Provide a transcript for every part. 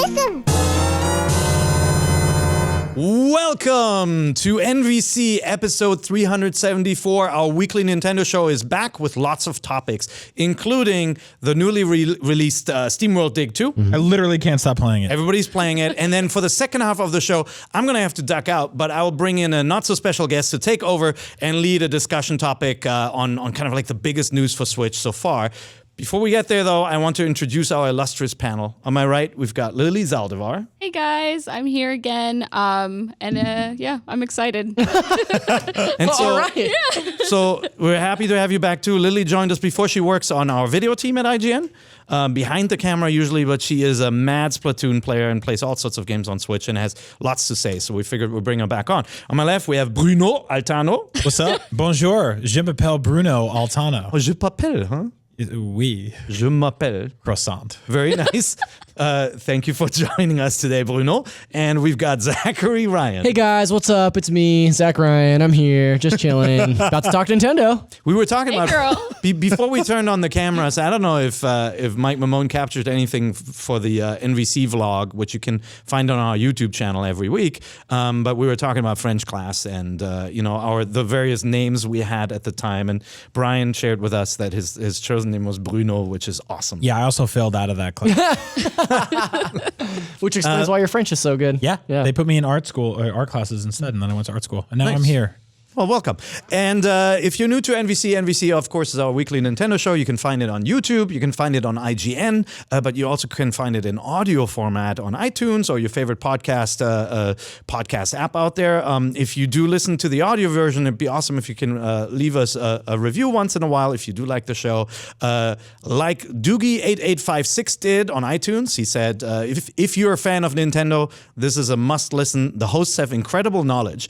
Listen. Welcome to NVC episode 374. Our weekly Nintendo show is back with lots of topics, including the newly released SteamWorld Dig 2. I literally can't stop playing it. Everybody's playing it. And then for the second half of the show, I'm going to have to duck out, but I will bring in a not-so-special guest to take over and lead a discussion topic on kind of like the biggest news for Switch so far. Before we get there, though, I want to introduce our illustrious panel. On my right, we've got Lily Zaldivar. Hey guys, I'm here again, I'm excited. And so, all right. So we're happy to have you back too. Lily joined us before. She works on our video team at IGN, behind the camera usually, but she is a mad Splatoon player and plays all sorts of games on Switch and has lots to say. So we figured we'd bring her back on. On my left, we have Bruno Altano. What's up? Bonjour. Je m'appelle Bruno Altano. Oh, je m'appelle, huh? Oui. Je m'appelle. Croissant. Very nice. Thank you for joining us today, Bruno. And we've got Zachary Ryan. Hey guys, what's up? It's me, Zach Ryan. I'm here, just chilling. About to talk Nintendo. We were talking Hey, about girl. Before we turned on the cameras. I don't know if Mike Mamone captured anything for the NVC vlog, which you can find on our YouTube channel every week. But we were talking about French class and the various names we had at the time. And Brian shared with us that his chosen name was Bruno, which is awesome. Yeah, I also failed out of that class. Which explains why your French is so good. Yeah, they put me in art school, or art classes instead, and then I went to art school. And now I'm here. Well, welcome. And if you're new to NVC, of course, is our weekly Nintendo show. You can find it on YouTube. You can find it on IGN. But you also can find it in audio format on iTunes or your favorite podcast app out there. If you do listen to the audio version, it'd be awesome if you can leave us a review once in a while if you do like the show. Like Doogie8856 did on iTunes. He said, if you're a fan of Nintendo, this is a must listen. The hosts have incredible knowledge.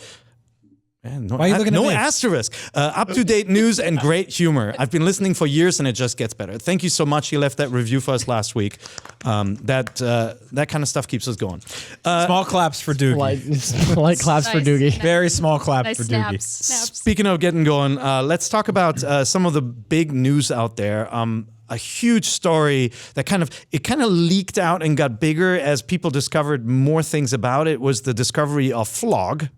Man, Why are you looking at me? asterisk. Up-to-date news and great humor. I've been listening for years and it just gets better. Thank you so much. He left that review for us last week. That kind of stuff keeps us going. Small claps for Doogie. Light claps for Nice. Doogie. Very small claps Nice for snaps. Doogie. Snaps. Speaking of getting going, let's talk about some of the big news out there. A huge story that kind of leaked out and got bigger as people discovered more things about it was the discovery of Flog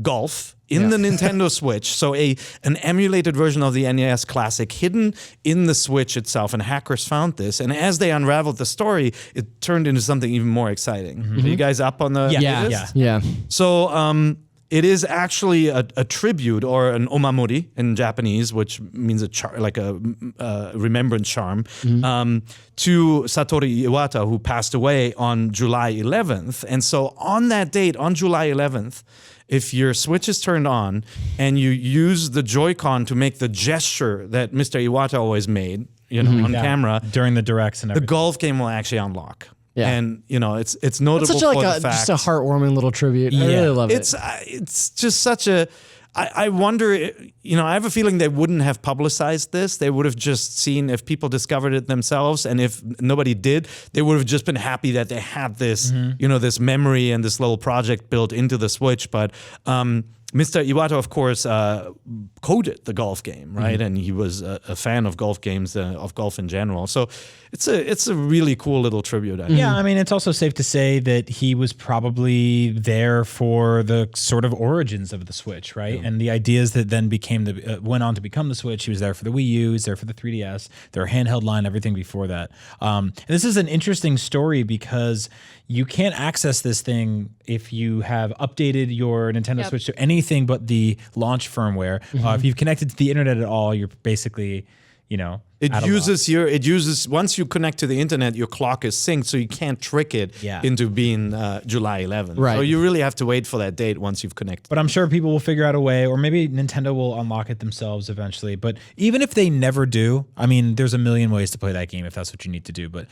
Golf in the Nintendo Switch. So an emulated version of the NES Classic hidden in the Switch itself, and hackers found this. And as they unraveled the story, it turned into something even more exciting. Are you guys up on the Yeah. So it is actually a tribute or an omamori in Japanese, which means a remembrance charm, to Satoru Iwata, who passed away on July 11th. And so on that date, on July 11th, if your Switch is turned on and you use the Joy-Con to make the gesture that Mr. Iwata always made, on camera, During the directs and the everything. golf game will actually unlock. Yeah. And it's notable It's such for like the fact. just a heartwarming little tribute. I really love it. It's just such a. I wonder. I have a feeling they wouldn't have publicized this. They would have just seen if people discovered it themselves, and if nobody did, they would have just been happy that they had this, this memory and this little project built into the Switch. But Mr. Iwata, of course, coded the golf game, right? And he was a fan of golf games, of golf in general. So it's a really cool little tribute. I think. Yeah, I mean, it's also safe to say that he was probably there for the sort of origins of the Switch, right? And the ideas that then went on to become the Switch. He was there for the Wii U, he was there for the 3DS, their handheld line, everything before that. And this is an interesting story because you can't access this thing if you have updated your Nintendo Switch to anything but the launch firmware. If you've connected to the internet at all, you're basically, It uses once you connect to the internet, your clock is synced, so you can't trick it into being July 11th. Right. So you really have to wait for that date once you've connected. But I'm sure people will figure out a way, or maybe Nintendo will unlock it themselves eventually. But even if they never do, I mean, there's a million ways to play that game if that's what you need to do. But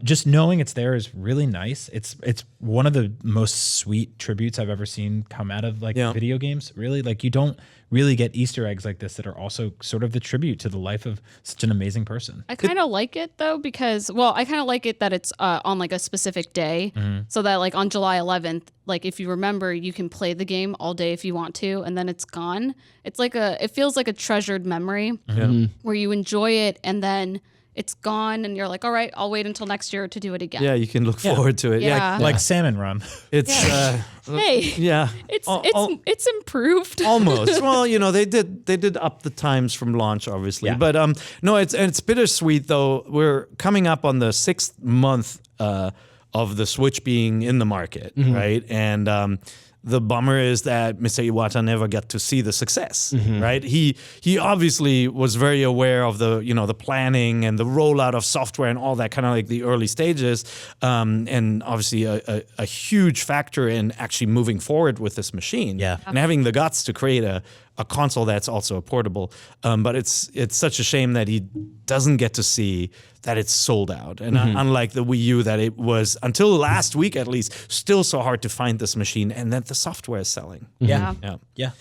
just knowing it's there is really nice. It's one of the most sweet tributes I've ever seen come out of video games. Really, you don't really get Easter eggs like this that are also sort of the tribute to the life of such an amazing person. I kind of like it though because I kind of like it that it's on a specific day, so that on July 11th, if you remember, you can play the game all day if you want to, and then it's gone. It's it feels like a treasured memory where you enjoy it, and then it's gone, and you're like, all right, I'll wait until next year to do it again. Yeah, you can look forward to it. Yeah. Like Salmon Run. It's Hey, yeah. it's improved. Almost. Well, they did up the times from launch, obviously. Yeah. But no, it's bittersweet though. We're coming up on the 6th month of the Switch being in the market, right? And the bummer is that Mr. Iwata never got to see the success, right? He obviously was very aware of the planning and the rollout of software and all that, kind of like the early stages, and obviously a huge factor in actually moving forward with this machine. Yeah. And having the guts to create a console that's also a portable. But it's such a shame that he doesn't get to see that it's sold out. And unlike the Wii U, that it was, until last week at least, still so hard to find this machine, and that the software is selling. Yeah. Yeah.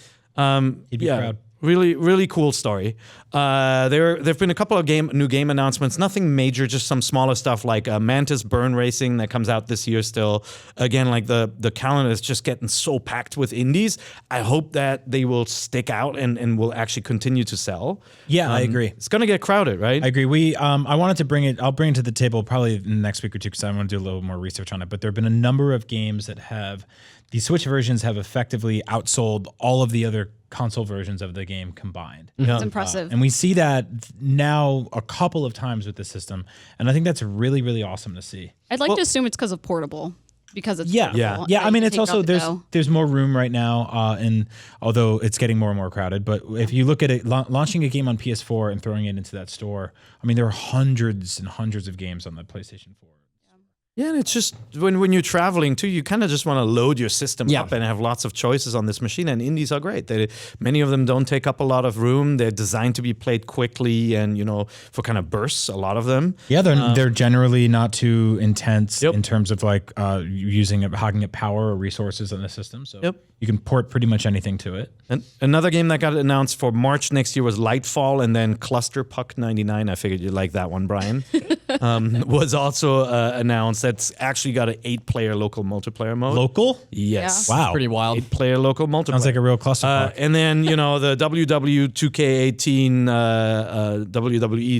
He'd be proud. Really, really cool story. There've been a couple of new game announcements. Nothing major, just some smaller stuff like Mantis Burn Racing that comes out this year still. Again, like the calendar is just getting so packed with indies. I hope that they will stick out and will actually continue to sell. Yeah, I agree. It's gonna get crowded, right? I agree. I wanted to bring it. I'll bring it to the table probably in the next week or two because I want to do a little more research on it. But there have been a number of games that have the Switch versions have effectively outsold all of the other console versions of the game combined. It's impressive. And we see that now a couple of times with the system, and I think that's really, really awesome to see. I'd like to assume it's because of portable. Because it's Yeah. portable. I mean, You it's take it also on the go. there's more room right now, and although it's getting more and more crowded. But if you look at it, launching a game on PS4 and throwing it into that store, I mean, there are hundreds and hundreds of games on the PlayStation 4. Yeah, and it's just when you're traveling too, you kind of just want to load your system up and have lots of choices on this machine. And indies are great. Many of them don't take up a lot of room. They're designed to be played quickly and for kind of bursts. A lot of them. Yeah, they're generally not too intense Yep. in terms of like hogging up power or resources on the system. So Yep. you can port pretty much anything to it. And another game that got announced for March next year was Lightfall, and then Cluster Puck 99. I figured you'd like that one, Brian. Was also announced. That's actually got an 8-player local multiplayer mode. Local? Yes. Yeah. Wow. Pretty wild. 8-player local multiplayer. Sounds like a real clusterfuck. And then, the WWE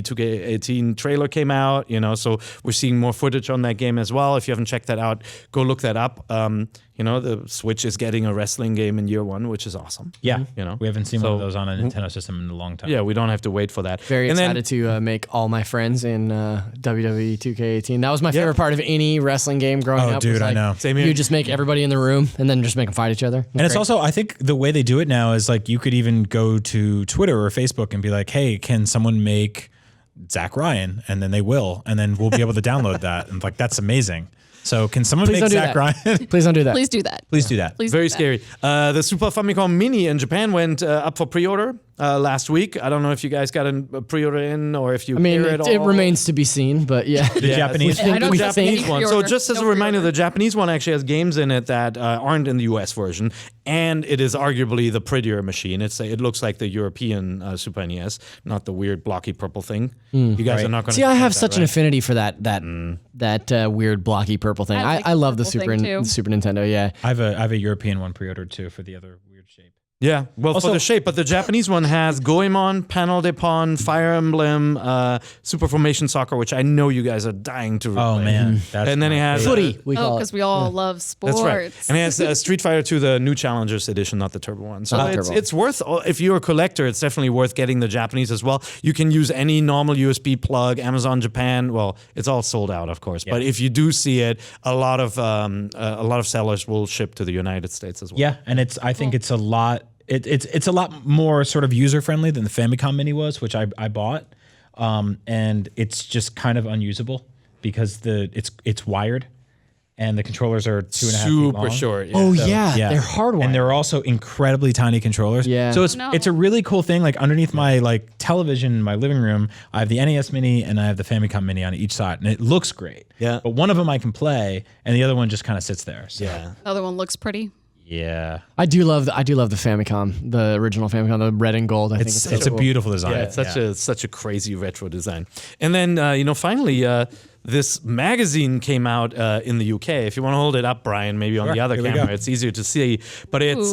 2K18 trailer came out, so we're seeing more footage on that game as well. If you haven't checked that out, go look that up. The Switch is getting a wrestling game in year 1, which is awesome. Yeah. Mm-hmm. We haven't seen one of those on a Nintendo system in a long time. Yeah, we don't have to wait for that. Very And then- excited to make all my friends in WWE 2K18. That was my favorite part of any wrestling game growing Oh, up. dude, was I like, know. Same here. You just make everybody in the room and then just make them fight each other. And it's also, I think the way they do it now is like you could even go to Twitter or Facebook and be like, hey, can someone make Zach Ryan? And then they will. And then we'll be able to download that. And like, that's amazing. So can someone Please make don't do Zach that. Ryan? Please don't do that. Please do that. Please do that. Please Very do that. scary. The Super Famicom Mini in Japan went up for pre-order last week. I don't know if you guys got a pre-order in or if you I mean, hear it it all. remains to be seen, but yeah. The Japanese. I don't the trust Japanese any one. So pre-order. just as No a reminder, pre-order. the Japanese one actually has games in it that aren't in the US version, and it is arguably the prettier machine. It looks like the European Super NES, not the weird blocky purple thing. You guys are not going to See, I have such an affinity for that weird blocky purple thing. I like I love the purple thing, too. Super Nintendo. Yeah. I have a European one pre-ordered too for the other weird shape. Yeah, well, Also- for the shape, but the Japanese one has Goemon, Panel de Pon, Fire Emblem, Super Formation Soccer, which I know you guys are dying to Oh play. man. That's And then it has Footy, we Oh, call because it. we all love sports. That's right. And it has Street Fighter 2, the new Challengers edition, not the Turbo one. So Not the it's, Turbo. it's worth, if you're a collector, it's definitely worth getting the Japanese as well. You can use any normal USB plug, Amazon Japan. Well, it's all sold out, of course. But if you do see it, a lot of sellers will ship to the United States as well. Yeah, and I think it's a lot. It's a lot more sort of user friendly than the Famicom Mini was, which I bought, and it's just kind of unusable because it's wired, and the controllers are 2.5 feet long. Super short. Yeah. Oh, So, yeah. They're hardwired. and they're also incredibly tiny controllers. Yeah. So No. it's a really cool thing. Like underneath my television in my living room, I have the NES Mini and I have the Famicom Mini on each side, and it looks great. Yeah. But one of them I can play, and the other one just kind of sits there. So, Yeah. The other one looks pretty. yeah. I do love the Famicom, the original Famicom, the red and gold. I think It's it's a cool. beautiful design. Yeah, it's such a crazy retro design. And then finally this magazine came out in the UK. If you want to hold it up, Brian, maybe on the other here we camera, go. it's easier to see. But it's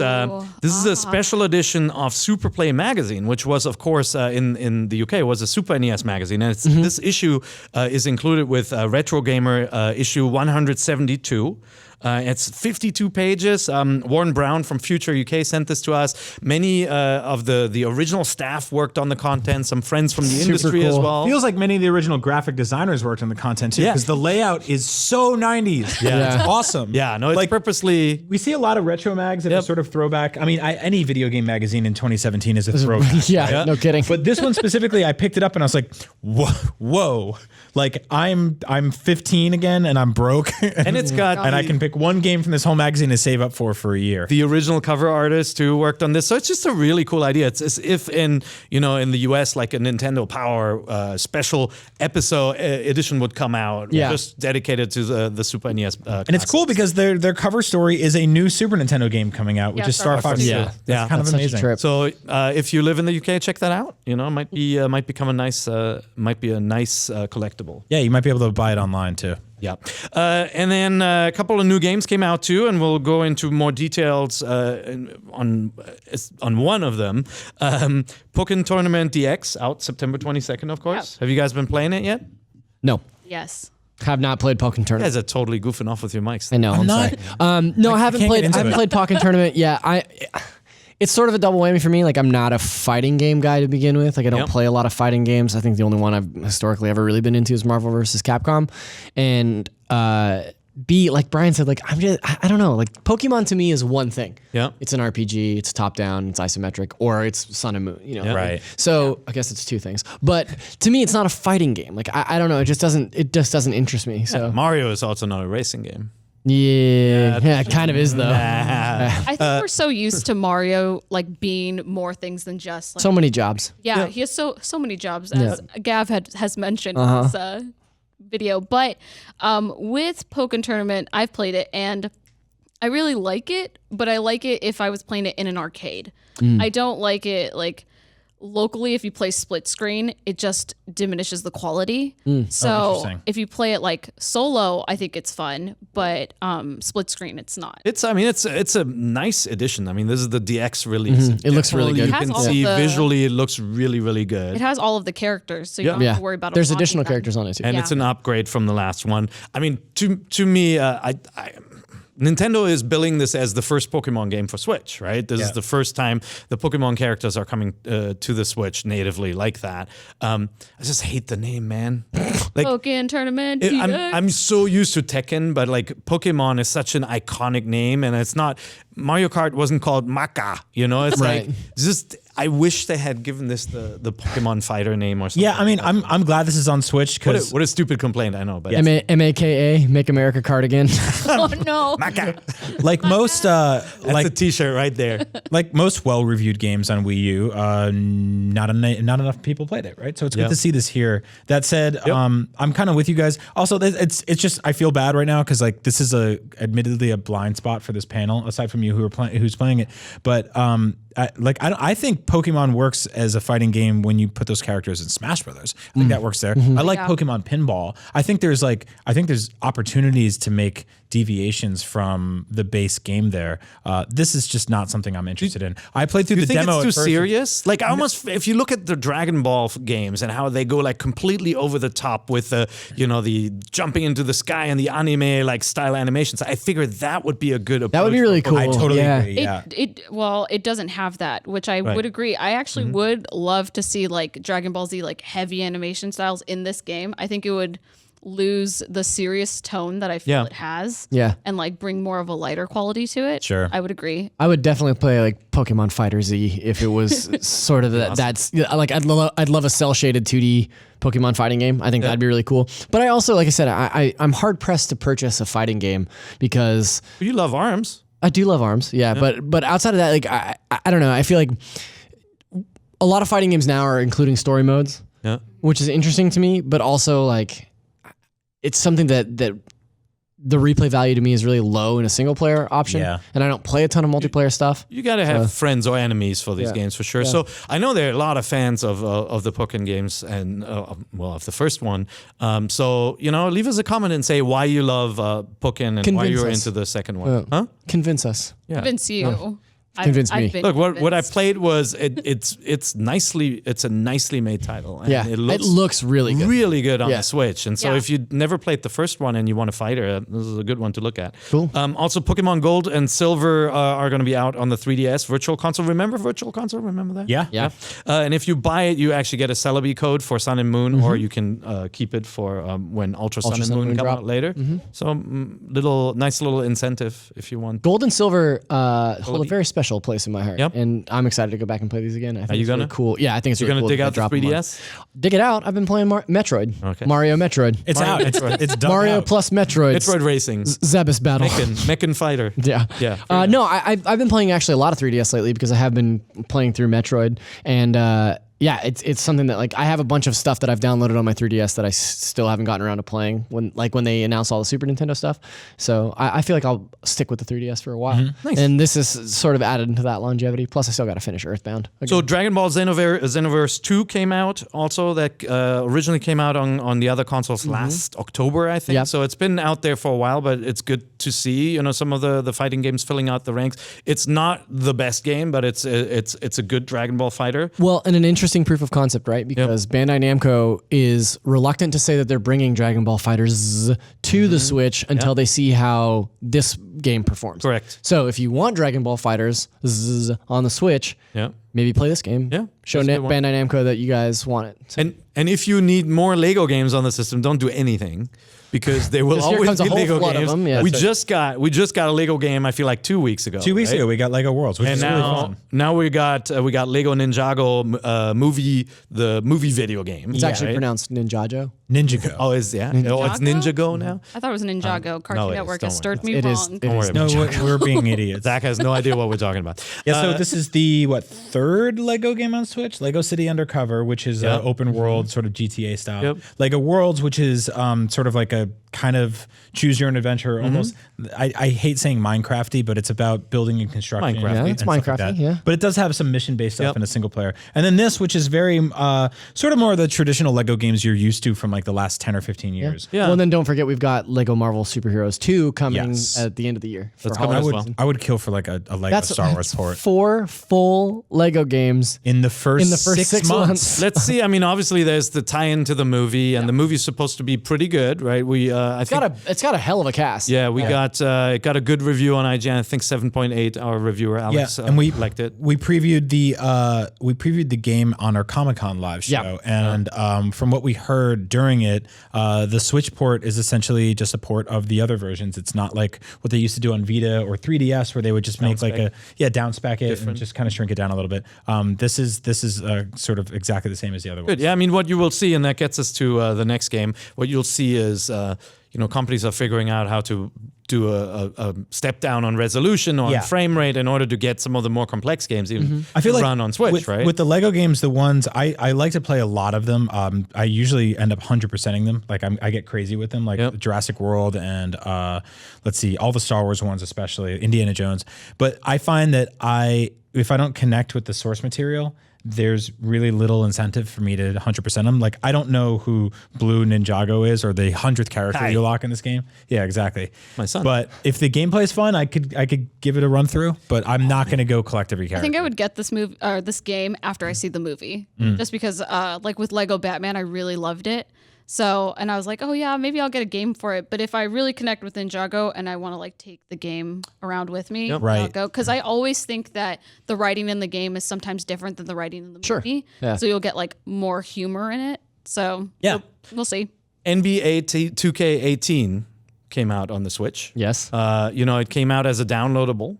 this is a special edition of Superplay magazine, which was, of course, in the UK was a Super NES magazine, and this issue is included with Retro Gamer issue 172. It's 52 pages. Warren Brown from Future UK sent this to us. Many of the original staff worked on the content. Some friends from the industry as well. Feels like many of the original graphic designers worked on the content too, Yeah. because the layout is so 90s. Yeah, it's awesome. Yeah, no, it's purposely. We see a lot of retro mags that are sort of throwback. I mean, any video game magazine in 2017 is a throwback. Yeah, no kidding. But this one specifically, I picked it up and I was like, whoa. Like I'm 15 again and I'm broke. And it's got and I can pick one game from this whole magazine to save up for a year. The original cover artist who worked on this, so it's just a really cool idea. It's as if in the US, like a Nintendo Power special episode edition would come out, just dedicated to the Super NES. And it's cool because their cover story is a new Super Nintendo game coming out, which is Star Fox 2. Yeah. That's kind of amazing. So if you live in the UK, check that out. It might become a nice collectible. Yeah, you might be able to buy it online too. Yeah. And then a couple of new games came out too, and we'll go into more details on one of them. Pokken Tournament DX out September 22nd, of course. Yep. Have you guys been playing it yet? No. Yes. Have not played Pokken You Tournament. guys are totally goofing off with your mics. I know. I'm not- sorry. No, I haven't can't played. get I into haven't it. played Pokken Tournament. Yeah, it's sort of a double whammy for me. Like I'm not a fighting game guy to begin with. Like I don't play a lot of fighting games. I think the only one I've historically ever really been into is Marvel vs. Capcom, and B, like Brian said, like I don't know. Like Pokemon to me is one thing. Yeah. It's an RPG. It's top down. It's isometric, or it's Sun and Moon. Right. So I guess it's two things. But to me, it's not a fighting game. Like I don't know. It just doesn't interest me. So Mario is also not a racing game. yeah, it kind of is though. I think we're so used to Mario like being more things than just like, So many jobs. yeah, he has so many jobs, as Gav has mentioned in this video. But with Pokken Tournament, I've played it and I really like it, but I like it if I was playing it in an arcade. I don't like it like locally. If you play split screen, it just diminishes the quality. So interesting. if you play it like solo, I think it's fun, but split screen, it's not. It's a nice edition. I mean, this is the DX release. It looks really good. You It has can all see the- visually it looks really, really good. It has all of the characters, so you don't Yeah. have to worry about. There's unlocking additional them. characters on it too. And it's an upgrade from the last one. I mean, to me, Nintendo is billing this as the first Pokemon game for Switch, right? This is the first time the Pokemon characters are coming to the Switch natively like that. I just hate the name, man. Like Pokken Tournament. I'm so used to Tekken, but like Pokemon is such an iconic name, and it's not. Mario Kart wasn't called Maka, It's Right. like just. I wish they had given this the Pokemon Fighter name or something. Yeah, I mean, I'm glad this is on Switch because What a stupid complaint, I know, but MAKA, Make America Cardigan. Oh no! Maka. like most That's like a T-shirt right there. like most well-reviewed games on Wii U, not enough people played it, right? So it's good to see this here. That said, I'm kind of with you guys. Also, it's just I feel bad right now because like this is admittedly a blind spot for this panel, aside from you who's playing it. But I think Pokemon works as a fighting game when you put those characters in Smash Brothers. I think that works there. I like Pokemon Pinball. I think there's opportunities to make deviations from the base game there. This is just not something I'm interested in. I played through Do you the think demo. it's too at first. serious? Like almost, if you look at the Dragon Ball games and how they go like completely over the top with the jumping into the sky and the anime like style animations, I figured that would be a good approach. That would be really cool. I totally Yeah. agree. Yeah. It doesn't have that, which I would agree. I actually would love to see like Dragon Ball Z like heavy animation styles in this game. I think it would lose the serious tone that I feel it has. Yeah. And like bring more of a lighter quality to it. Sure. I would agree. I would definitely play like Pokemon Fighter Z if it was sort of that's like I'd love a cell shaded 2D Pokemon fighting game. I think that'd be really cool. But I also, like I said, I'm hard pressed to purchase a fighting game because You love ARMS. I do love ARMS. Yeah. But outside of that, like I don't know. I feel like a lot of fighting games now are including story modes, Yeah. which is interesting to me, but also like it's something that the replay value to me is really low in a single player option. Yeah. And I don't play a ton of multiplayer stuff. You got to have friends or enemies for these games for sure. So I know there are a lot of fans of the Pokken games and of the first one. So leave us a comment and say why you love Pokken and why you're into the second one. Huh? Convince us. Yeah. Convince you. No. Convince me. Look, what I played was it's a nicely made title. And it looks really good. Really good on the Switch. And so if you never played the first one and you want a fighter, this is a good one to look at. Cool. Also, Pokemon Gold and Silver are going to be out on the 3DS Virtual Console. Remember Virtual Console? Remember that? Yeah. And if you buy it, you actually get a Celebi code for Sun and Moon, or you can keep it for when Ultra Sun and Moon come out later. So nice little incentive if you want. Gold and Silver hold a very special place in my heart. Yep. And I'm excited to go back and play these again. I think it's really cool. Yeah, I think it's really cool. You're going to dig out the drop 3DS? Dig it out. I've been playing Metroid. Okay. Mario Metroid. It's out. It's done. Mario plus Metroid. Metroid Racing. Zebus Battle. Mechan Fighter. Yeah. Yeah. No, I've been playing actually a lot of 3DS lately because I have been playing through Metroid, and it's something that like I have a bunch of stuff that I've downloaded on my 3DS that I still haven't gotten around to playing when they announced all the Super Nintendo stuff. So I feel like I'll stick with the 3DS for a while. Nice. And this is sort of added into that longevity. Plus, I still got to finish Earthbound. Again. So Dragon Ball Xenoverse 2 came out also. That originally came out on the other consoles last October, I think. Yep. So it's been out there for a while, but it's good to see some of the fighting games filling out the ranks. It's not the best game, but it's a good Dragon Ball fighter. Well, and an interesting proof of concept, right? Because Bandai Namco is reluctant to say that they're bringing Dragon Ball FighterZ to the Switch until they see how this game performs. Correct. So if you want Dragon Ball FighterZ on the Switch, maybe play this game. Yeah. Show Bandai Namco that you guys want it. So. And if you need more Lego games on the system, don't do anything. Because there will always be Lego games. We just got a Lego game. I feel like 2 weeks ago. 2 weeks ago, we got Lego Worlds, which is really fun. Now we got Lego Ninjago the movie video game. It's actually pronounced Ninjago. Ninjago. Oh, it's Ninjago now. I thought it was Ninjago. Cartoon Network has stirred me It wrong. is. No, we're being idiots. Zach has no idea what we're talking about. Yeah, so this is the third Lego game on Switch? Lego City Undercover, which is open world sort of GTA style. Yep. Lego Worlds, which is sort of like a kind of choose your own adventure almost. I hate saying Minecrafty, but it's about building and construction. Minecraft. Yeah, it's and stuff like Minecrafty, that. yeah. But it does have some mission-based stuff in a single player. And then this, which is very sort of more of the traditional Lego games you're used to from like the last 10 or 15 years. Yeah. Well, and then don't forget we've got Lego Marvel Superheroes 2 coming at the end of the year. That's coming as well. I would kill for like a Lego Star Wars port. 4 full Lego games In the first 6 months. Let's see. I mean, obviously, there's the tie-in to the movie, and the movie's supposed to be pretty good, right? It's got a hell of a cast. Yeah, we got it got a good review on IGN. I think 7.8. Our reviewer Alex, and we liked it. We previewed the game on our Comic-Con live show, and from what we heard during it, the Switch port is essentially just a port of the other versions. It's not like what they used to do on Vita or 3DS, where they would just make like downspec it and just kind of shrink it down a little bit. This is sort of exactly the same as the other ones. Good. Yeah, I mean, what you will see, and that gets us to the next game. What you'll see is, companies are figuring out how to do a step down on resolution or on frame rate in order to get some of the more complex games even I feel like run on Switch, right? With the Lego games, the ones I like to play a lot of them. I usually end up 100%ing them. Like I get crazy with them, like Jurassic World and let's see, all the Star Wars ones, especially Indiana Jones. But I find that if I don't connect with the source material, there's really little incentive for me to 100% them. Like, I don't know who Blue Ninjago is or the 100th character you lock in this game. Yeah, exactly. My son. But if the gameplay is fun, I could give it a run through, but I'm not going to go collect every character. I think I would get this game after I see the movie, just because like with Lego Batman, I really loved it. So, and I was like, oh yeah, maybe I'll get a game for it. But if I really connect with Ninjago and I want to like take the game around with me, I'll go. Because I always think that the writing in the game is sometimes different than the writing in the movie. Yeah. So you'll get like more humor in it. So we'll see. NBA 2K18 came out on the Switch. Yes. It came out as a downloadable.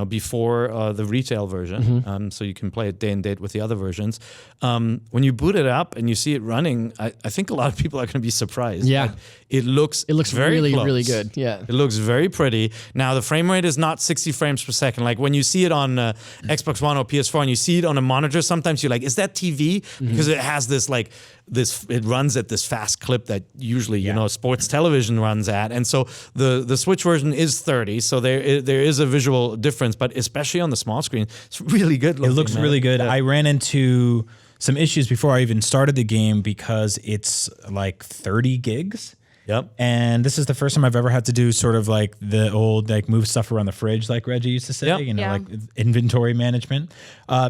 Before the retail version, so you can play it day and date with the other versions. When you boot it up and you see it running, I think a lot of people are going to be surprised. Yeah, like, it looks very really close. really good. Yeah, it looks very pretty. Now the frame rate is not 60 frames per second. Like when you see it on Xbox One or PS4 and you see it on a monitor, sometimes you're like, is that TV? Because it has this like it runs at this fast clip that usually sports television runs at, and so the Switch version is 30, so there is a visual difference, but especially on the small screen, it's really good looking. It looks really good. I ran into some issues before I even started the game because it's like 30 gigs. Yep. And this is the first time I've ever had to do sort of like the old like move stuff around the fridge, like Reggie used to say, like inventory management,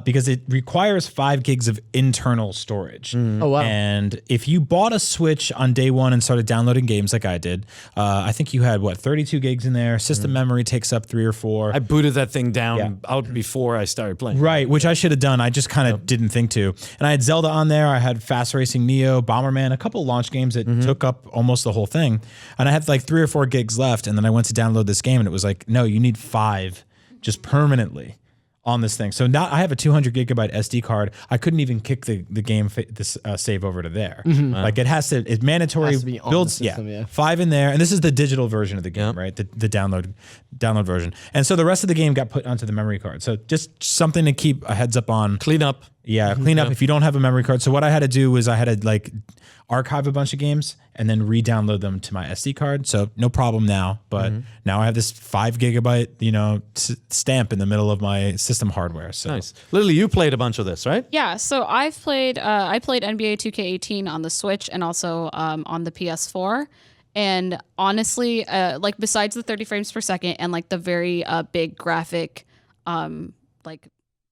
because it requires 5 gigs of internal storage. Oh, wow. And if you bought a Switch on day one and started downloading games like I did, I think you had 32 gigs in there. System memory takes up 3 or 4. I booted that thing down out before I started playing. Right, which I should have done. I just kind of didn't think to. And I had Zelda on there. I had Fast Racing Neo, Bomberman, a couple launch games that took up almost the whole thing. And I had like 3 or 4 gigs left. And then I went to download this game and it was like, no, you need 5 just permanently on this thing. So now I have a 200 gigabyte SD card. I couldn't even kick the game save over to there. Like it's mandatory. It has to be on builds. the system, 5 in there. And this is the digital version of the game, right? The download version. And so the rest of the game got put onto the memory card. So just something to keep a heads up on. Clean up. Yeah, clean up if you don't have a memory card. So what I had to do was I had to like archive a bunch of games and then re-download them to my SD card. So no problem now. But now I have this 5 gigabyte, stamp in the middle of my system hardware. So Nice. Lily, you played a bunch of this, right? Yeah, so I played NBA 2K18 on the Switch and also on the PS4. And honestly, like besides the 30 frames per second and like the very big graphic like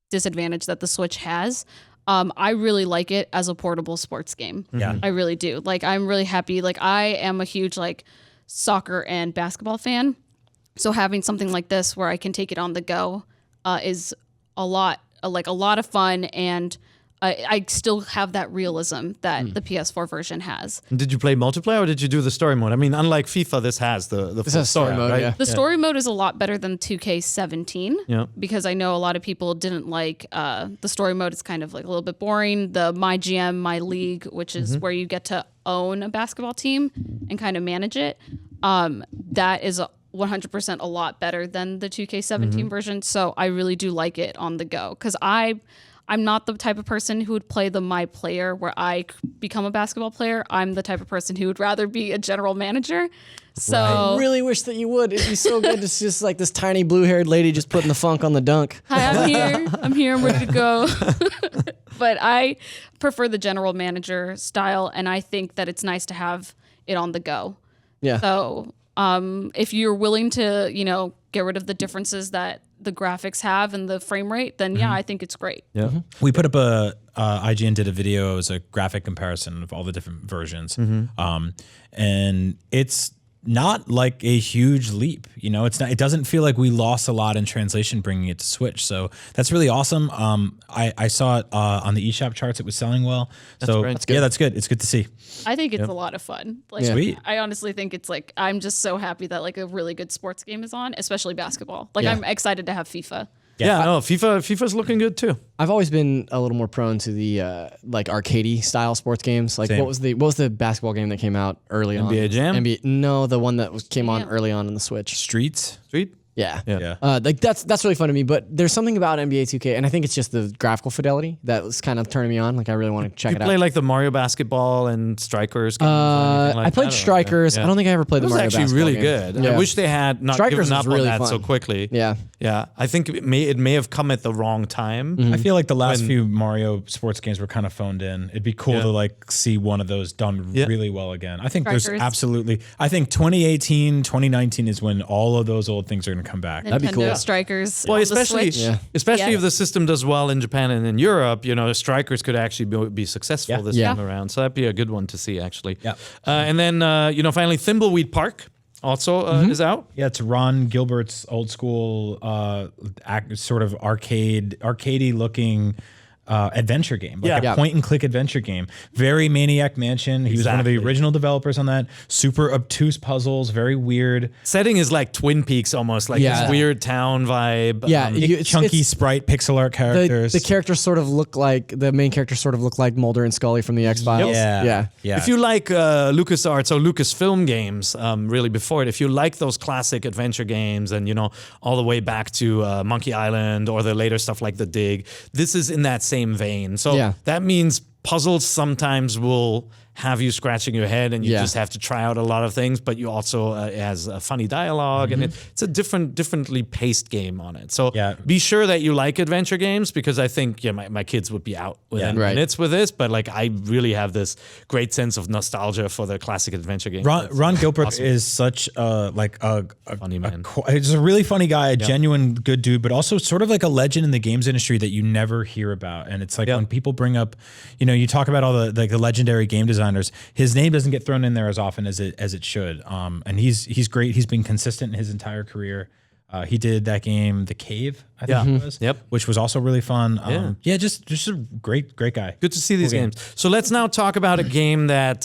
disadvantage that the Switch has, I really like it as a portable sports game. Yeah. I really do. Like I'm really happy. Like I am a huge like soccer and basketball fan. So having something like this where I can take it on the go is a lot of fun, and I still have that realism that the PS4 version has. Did you play multiplayer or did you do the story mode? I mean, unlike FIFA, this has the full story mode, right? yeah. The story mode is a lot better than 2K17 Yeah. because I know a lot of people didn't like the story mode. It's kind of like a little bit boring. The My GM, My League, which is where you get to own a basketball team and kind of manage it, that is 100% a lot better than the 2K17 version. So I really do like it on the go because I'm not the type of person who would play the My Player where I become a basketball player. I'm the type of person who would rather be a general manager. So I really wish that you would. It'd be so good to see just like this tiny blue-haired lady just putting the funk on the dunk. Hi, I'm here. I'm ready to go. But I prefer the general manager style, and I think that it's nice to have it on the go. Yeah. So if you're willing to, get rid of the differences that the graphics have and the frame rate, then I think it's great. Yeah. we put up IGN did a video. It was a graphic comparison of all the different versions. And it's not like a huge leap. It doesn't feel like we lost a lot in translation bringing it to Switch. So that's really awesome. I saw it on the eShop charts. It was selling well. So great. That's yeah, that's good. It's good to see. I think it's a lot of fun. Like, Sweet. I honestly think it's like, I'm just so happy that like a really good sports game is on, especially basketball. Like I'm excited to have FIFA. Yeah, no, FIFA's looking good too. I've always been a little more prone to the like arcadey style sports games. Like Same. what was the basketball game that came out early on? NBA Jam? No, the one that came on Jam. early on the Switch. Streets. Street? Yeah. Yeah. Like that's really fun to me, but there's something about NBA 2K, and I think it's just the graphical fidelity that was kind of turning me on. Like I really want to check You it play out. like the Mario basketball and Strikers games or anything like I played that, or- Strikers. yeah. I don't think I ever played It the was Mario actually basketball really game. good. Yeah. I wish they had not Strikers given up was really on that so fun. quickly. Yeah. Yeah, I think it may have come at the wrong time. I feel like the last few Mario sports games were kind of phoned in. It'd be cool to like see one of those done really well again. I think Strikers. I think 2018, 2019 is when all of those old things are going to come back. That'd be Nintendo cool. Strikers. Well, on the especially Switch. especially Yeah. if the system does well in Japan and in Europe, Strikers could actually be successful this Yeah. time around. So that'd be a good one to see, actually. Yeah. And then finally, Thimbleweed Park also is out. Yeah, it's Ron Gilbert's old school, sort of arcadey looking adventure game, like Yeah. a point and click adventure game. Very Maniac Mansion. He was one of the Exactly. original developers on that. Super obtuse puzzles, very weird. Setting is like Twin Peaks almost, like Yeah. this weird town vibe. Yeah, Chunky sprite pixel art characters. The characters sort of look like the main characters sort of look like Mulder and Scully from the X-Files. yeah. If you like LucasArts or Lucasfilm games, really before it, if you like those classic adventure games and, all the way back to Monkey Island or the later stuff like The Dig, this is in that same vein. So Yeah. that means puzzles sometimes will have you scratching your head, and you just have to try out a lot of things. But you also it has a funny dialogue, and it's a differently paced game on it. So be sure that you like adventure games, because I think my kids would be out within minutes with this. But like, I really have this great sense of nostalgia for the classic adventure game. Ron Gilbert is such a funny man. He's a really funny guy, a genuine good dude, but also sort of like a legend in the games industry that you never hear about. And it's like when people bring up, you talk about all the legendary game designers, his name doesn't get thrown in there as often as it should. And he's great. He's been consistent in his entire career. He did that game, The Cave, I think it was, which was also really fun. Just a great guy. Good to see these games. So let's now talk about a game that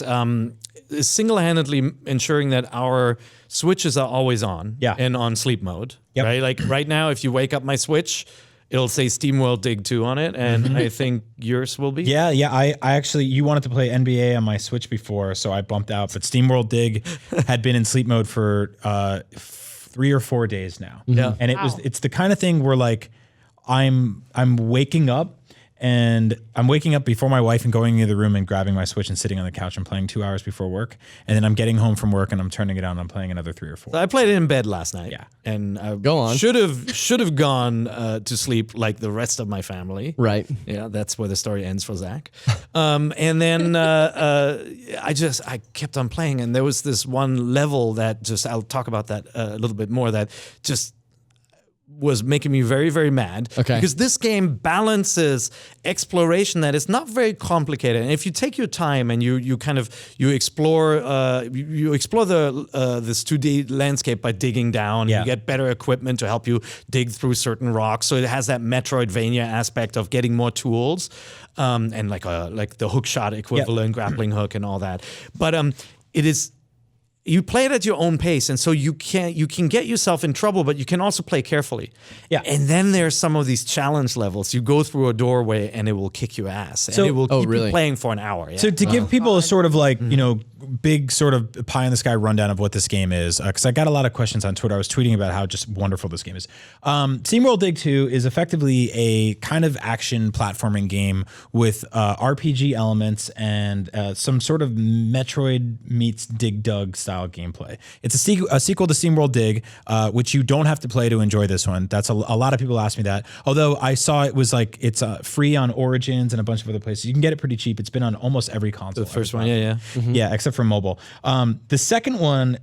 is single-handedly ensuring that our switches are always on and on sleep mode. Right? Like right now, if you wake up my Switch, it'll say SteamWorld Dig 2 on it, and I think yours will be. Yeah. I actually, you wanted to play NBA on my Switch before, so I bumped out. But SteamWorld Dig had been in sleep mode for 3 or 4 days now. Yeah. And it's the kind of thing where like I'm waking up. And I'm waking up before my wife and going into the room and grabbing my Switch and sitting on the couch and playing 2 hours before work. And then I'm getting home from work and I'm turning it on and I'm playing another 3 or 4. So I played it in bed last night. Yeah. And I Go on. should have gone to sleep like the rest of my family. Right. Yeah, that's where the story ends for Zach. And then I kept on playing, and there was this one level that I'll talk about that a little bit more, that just was making me very, very mad. Okay. Because this game balances exploration that is not very complicated. And if you take your time and you explore this 2D landscape by digging down, you get better equipment to help you dig through certain rocks. So it has that Metroidvania aspect of getting more tools, and like the hook shot equivalent, grappling hook and all that. But it is. You play it at your own pace, and so you can get yourself in trouble, but you can also play carefully. Yeah. And then there's some of these challenge levels. You go through a doorway, and it will kick your ass, and it will keep you playing for an hour. Yeah. So to give people a sort of like big sort of pie in the sky rundown of what this game is, because I got a lot of questions on Twitter. I was tweeting about how just wonderful this game is. SteamWorld Dig 2 is effectively a kind of action platforming game with RPG elements and some sort of Metroid meets Dig Dug style gameplay. It's a sequel to SteamWorld Dig, which you don't have to play to enjoy this one. That's a lot of people ask me that. Although I saw it was like it's free on Origins and a bunch of other places. You can get it pretty cheap. It's been on almost every console. The first one, yeah, except for mobile. The second one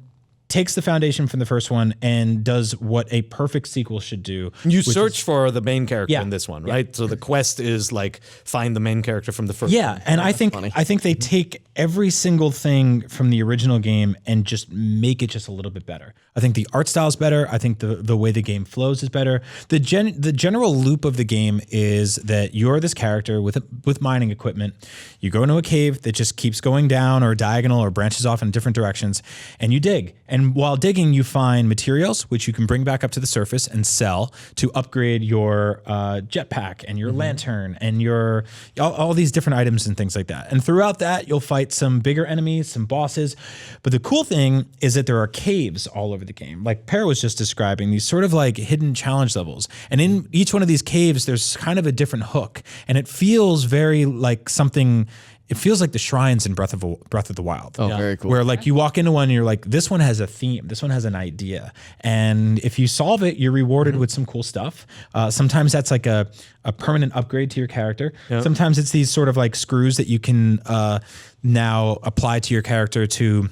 takes the foundation from the first one and does what a perfect sequel should do. You search for the main character in this one, right? So the quest is like find the main character from the first one. Yeah, and I think they take every single thing from the original game and just make it just a little bit better. I think the art style is better. I think the way the game flows is better. The general loop of the game is that you're this character with mining equipment. You go into a cave that just keeps going down or diagonal or branches off in different directions, and you dig. And while digging, you find materials which you can bring back up to the surface and sell to upgrade your jetpack and your lantern and your all these different items and things like that. And throughout that, you'll fight some bigger enemies, some bosses. But the cool thing is that there are caves all over the game. Like Per was just describing, these sort of like hidden challenge levels. And in each one of these caves, there's kind of a different hook. And it feels very like something. It feels like the shrines in Breath of the Wild. Oh, very cool. Where like you walk into one and you're like, this one has a theme. This one has an idea. And if you solve it, you're rewarded with some cool stuff. Sometimes that's like a permanent upgrade to your character. Yep. Sometimes it's these sort of like screws that you can now apply to your character to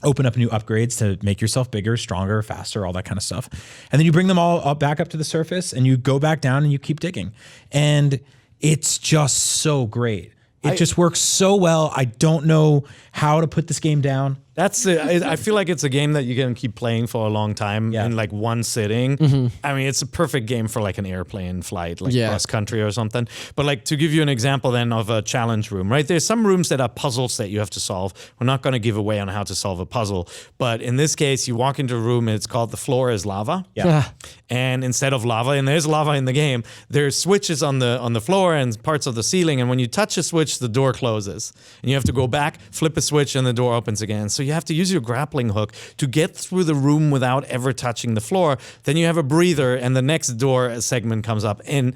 open up new upgrades to make yourself bigger, stronger, faster, all that kind of stuff. And then you bring them all back up to the surface and you go back down and you keep digging. And it's just so great. It just works so well. I don't know how to put this game down. That's it. I feel like it's a game that you can keep playing for a long time in like one sitting. I mean, it's a perfect game for like an airplane flight, like cross country or something. But like to give you an example then of a challenge room, right? There's some rooms that are puzzles that you have to solve. We're not going to give away on how to solve a puzzle. But in this case, you walk into a room and it's called the floor is lava. Yeah. And instead of lava, and there's lava in the game, there's switches on the floor and parts of the ceiling. And when you touch a switch, the door closes. And you have to go back, flip a switch, and the door opens again. So you have to use your grappling hook to get through the room without ever touching the floor. Then you have a breather, and the next door segment comes up. And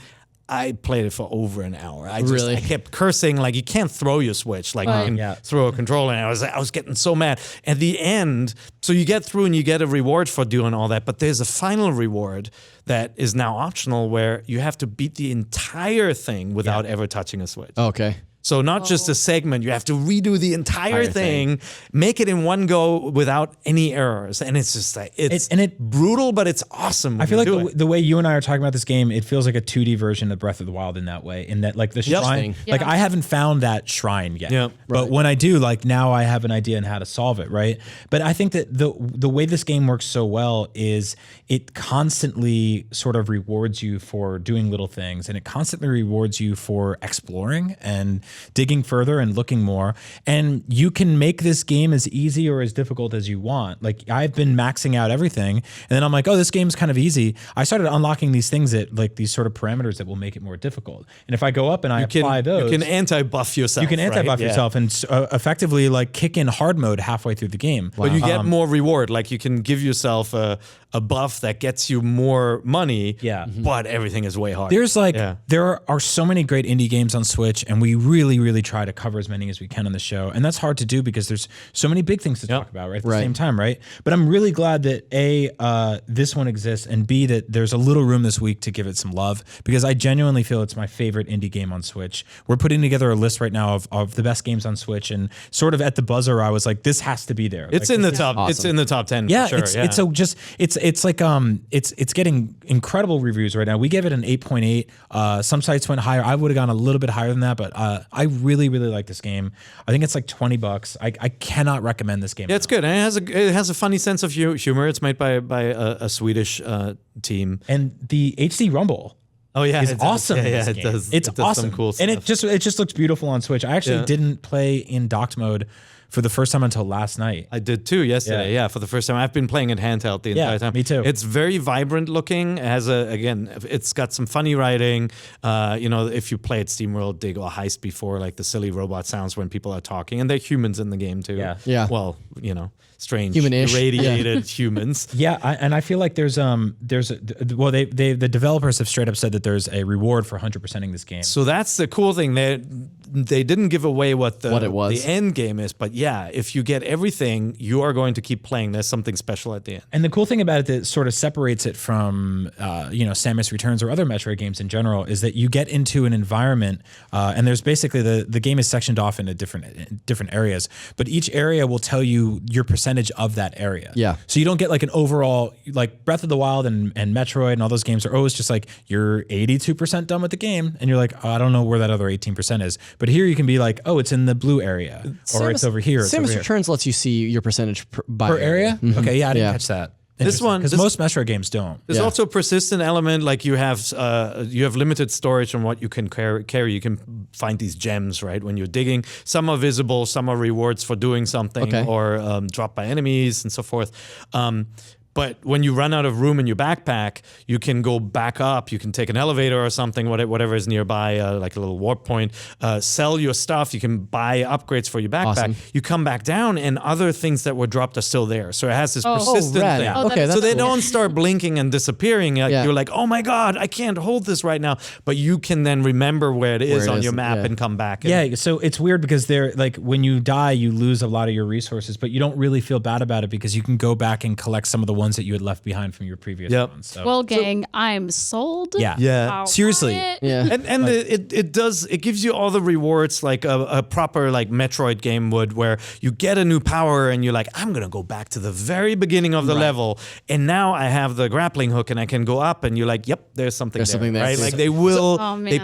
I played it for over an hour. I Really? kept cursing, like you can't throw your Switch, like you can throw a controller. And I was getting so mad. At the end, so you get through and you get a reward for doing all that, but there's a final reward that is now optional where you have to beat the entire thing without ever touching a Switch. Okay. So not just a segment, you have to redo the entire thing, make it in one go without any errors. And it's just like, it's brutal, but it's awesome. I feel like the way you and I are talking about this game, it feels like a 2D version of Breath of the Wild in that way, in that like the shrine, like I haven't found that shrine yet, but when I do, like now I have an idea on how to solve it, right? But I think that the way this game works so well is it constantly sort of rewards you for doing little things, and it constantly rewards you for exploring and digging further and looking more. And you can make this game as easy or as difficult as you want. Like I've been maxing out everything, and then I'm like, oh, this game's kind of easy. I started unlocking these things that like these sort of parameters that will make it more difficult. And if I go up and I apply those, you can anti-buff yourself. You can anti-buff yourself and effectively like kick in hard mode halfway through the game. But you get more reward. Like you can give yourself a buff that gets you more money. Yeah. But everything is way harder. There's like there are so many great indie games on Switch, and we really try to cover as many as we can on the show. And that's hard to do because there's so many big things to talk about right at the same time, right? But I'm really glad that A, this one exists, and B, that there's a little room this week to give it some love, because I genuinely feel it's my favorite indie game on Switch. We're putting together a list right now of the best games on Switch, and sort of at the buzzer I was like, this has to be there. It's like, in the top. Awesome. It's in the top 10. Yeah, for sure. It's like it's getting incredible reviews right now. We gave it an 8.8. Some sites went higher. I would have gone a little bit higher than that, but I really like this game. I think it's like $20. I cannot recommend this game. Yeah, it's good. And it has a funny sense of humor. It's made by a Swedish team. And the HD Rumble. Oh yeah, it's awesome. It does. It's does awesome. Some cool stuff. And it just looks beautiful on Switch. I actually didn't play in docked mode for the first time until last night. I did too yesterday. Yeah, for the first time. I've been playing it handheld the entire time. Me too. It's very vibrant looking. It has it's got some funny writing. If you played SteamWorld Dig or Heist before, like the silly robot sounds when people are talking, and they're humans in the game too. Yeah. Well, strange, human-ish, irradiated humans. Yeah, and I feel like the developers have straight up said that there's a reward for 100%ing this game. So that's the cool thing. They didn't give away what it was. The end game is, but yeah, if you get everything, you are going to keep playing. There's something special at the end. And the cool thing about it that sort of separates it from Samus Returns or other Metroid games in general is that you get into an environment, and there's basically the game is sectioned off into different areas, but each area will tell you your percentage of that area. Yeah. So you don't get like an overall, like Breath of the Wild and Metroid and all those games are always just like you're 82% done with the game, and you're like, oh, I don't know where that other 18% is. But here you can be like, oh, it's in the blue area, or it's over here. Samus Returns lets you see your percentage per area. Mm-hmm. Okay, yeah, I didn't catch that. This one, because most Metroid games don't. There's also a persistent element, like you have limited storage on what you can carry. You can find these gems, right, when you're digging. Some are visible, some are rewards for doing something, or dropped by enemies and so forth. But when you run out of room in your backpack, you can go back up. You can take an elevator or something, whatever is nearby, like a little warp point. Sell your stuff. You can buy upgrades for your backpack. Awesome. You come back down, and other things that were dropped are still there. So it has this persistent thing. Okay, so they don't start blinking and disappearing. You're like, oh my God, I can't hold this right now. But you can then remember where it is on your map and come back. So it's weird because they're like, when you die, you lose a lot of your resources, but you don't really feel bad about it because you can go back and collect some of the ones that you had left behind from your previous ones. So. Well, gang, I'm sold. Yeah. Seriously. Yeah. And it gives you all the rewards like a proper like Metroid game would, where you get a new power and you're like, I'm gonna go back to the very beginning of the level, and now I have the grappling hook and I can go up, and you're like, yep, there's something there. Right? Like they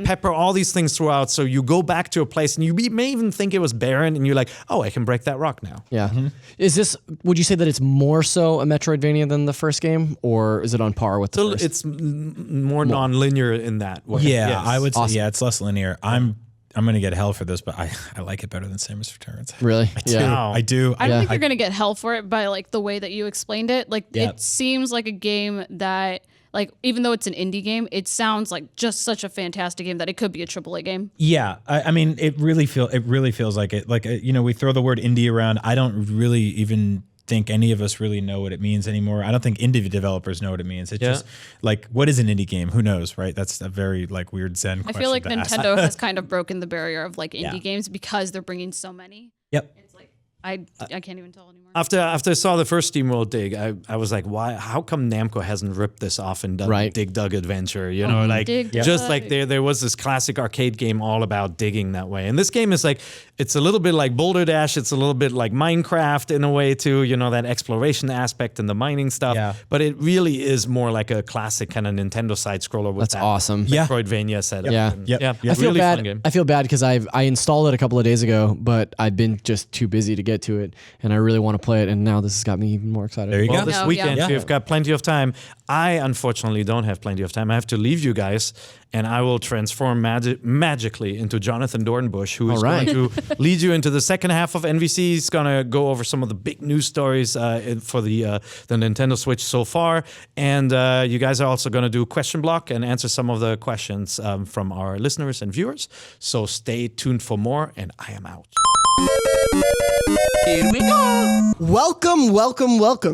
pepper all these things throughout, so you go back to a place and you may even think it was barren, and you're like, oh, I can break that rock now. Yeah. Mm-hmm. Would you say that it's more so a Metroidvania than the first game, or is it on par with the first? It's more non-linear in that way. Yeah, yes. I would say, it's less linear. I'm going to get hell for this, but I like it better than Samus Returns. Really? I do. I don't think you're going to get hell for it by like the way that you explained it. Like it seems like a game that, like, even though it's an indie game, it sounds like just such a fantastic game that it could be a AAA game. Yeah, I mean, it really feels like it. Like we throw the word indie around. I don't really even think any of us really know what it means anymore. I don't think indie developers know what it means. It's just like, what is an indie game? Who knows, right? That's a very like weird Zen question. I feel like to ask. Nintendo has kind of broken the barrier of like indie games because they're bringing so many. Yep. It's like I can't even tell anymore. After I saw the first SteamWorld Dig, I was like, why? How come Namco hasn't ripped this off and done Dig Dug Adventure? You know, like Dig just Dug. like there was this classic arcade game all about digging that way. And this game is like, it's a little bit like Boulder Dash. It's a little bit like Minecraft in a way too. You know, that exploration aspect and the mining stuff. Yeah. But it really is more like a classic kind of Nintendo side scroller with that awesome. Metroidvania setup. Yeah. And Yep. yeah. I feel really fun bad. game. I feel bad because I installed it a couple of days ago, but I've been just too busy to get to it, and I really want to play it. And now this has got me even more excited. There you Well, go. this weekend Yeah. we've got plenty of time. I unfortunately don't have plenty of time. I have to leave you guys, and I will transform magically into Jonathan Dornbush, who is going to lead you into the second half of NVC. He's going to go over some of the big news stories for the Nintendo Switch so far, and you guys are also going to do question block and answer some of the questions from our listeners and viewers. So stay tuned for more, and I am out. Here we go. Welcome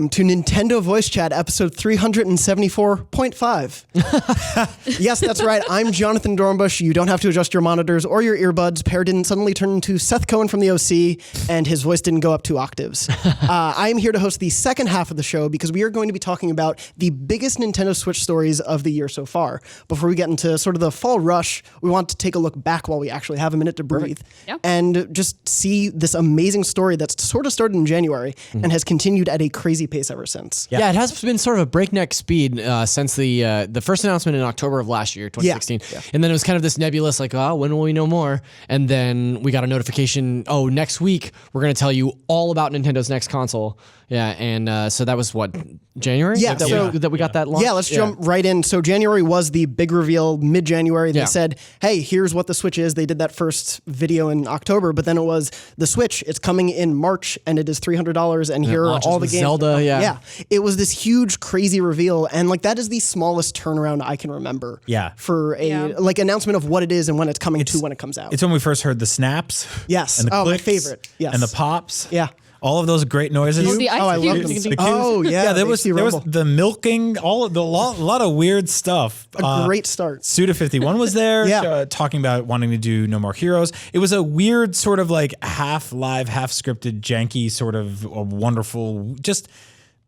to Nintendo Voice Chat episode 374.5. Yes, that's right. I'm Jonathan Dornbush. You don't have to adjust your monitors or your earbuds. Pear didn't suddenly turn into Seth Cohen from the OC, and his voice didn't go up 2 octaves. I am here to host the second half of the show because we are going to be talking about the biggest Nintendo Switch stories of the year so far. Before we get into sort of the fall rush, we want to take a look back while we actually have a minute to breathe and just see this amazing story that's sort of started in January and has continued at a crazy pace ever since. Yeah, it has been sort of a breakneck speed since the first announcement in October of last year, 2016. Yeah. And then it was kind of this nebulous, like, oh, when will we know more? And then we got a notification, oh, next week we're going to tell you all about Nintendo's next console. Yeah, and so that was what, January? Yeah, that we got that launch? Yeah, let's jump right in. So January was the big reveal. Mid-January, they said, hey, here's what the Switch is. They did that first video in October, but then it was the Switch. It's coming in March, and it is $300, and here are all the games. Zelda, Yeah, it was this huge, crazy reveal, and like that is the smallest turnaround I can remember. Yeah. For a like announcement of what it is and when it's coming to when it comes out. It's when we first heard the snaps. Yes. And the my clicks, favorite. Yes. And the pops. Yeah. All of those great noises. Oh, the ice I love cubes. them. Oh, yeah. There was the milking, a lot of weird stuff. A great start. Suda51 was there, talking about wanting to do No More Heroes. It was a weird sort of like half live, half scripted, janky sort of a wonderful, just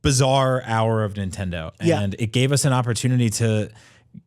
bizarre hour of Nintendo, and it gave us an opportunity to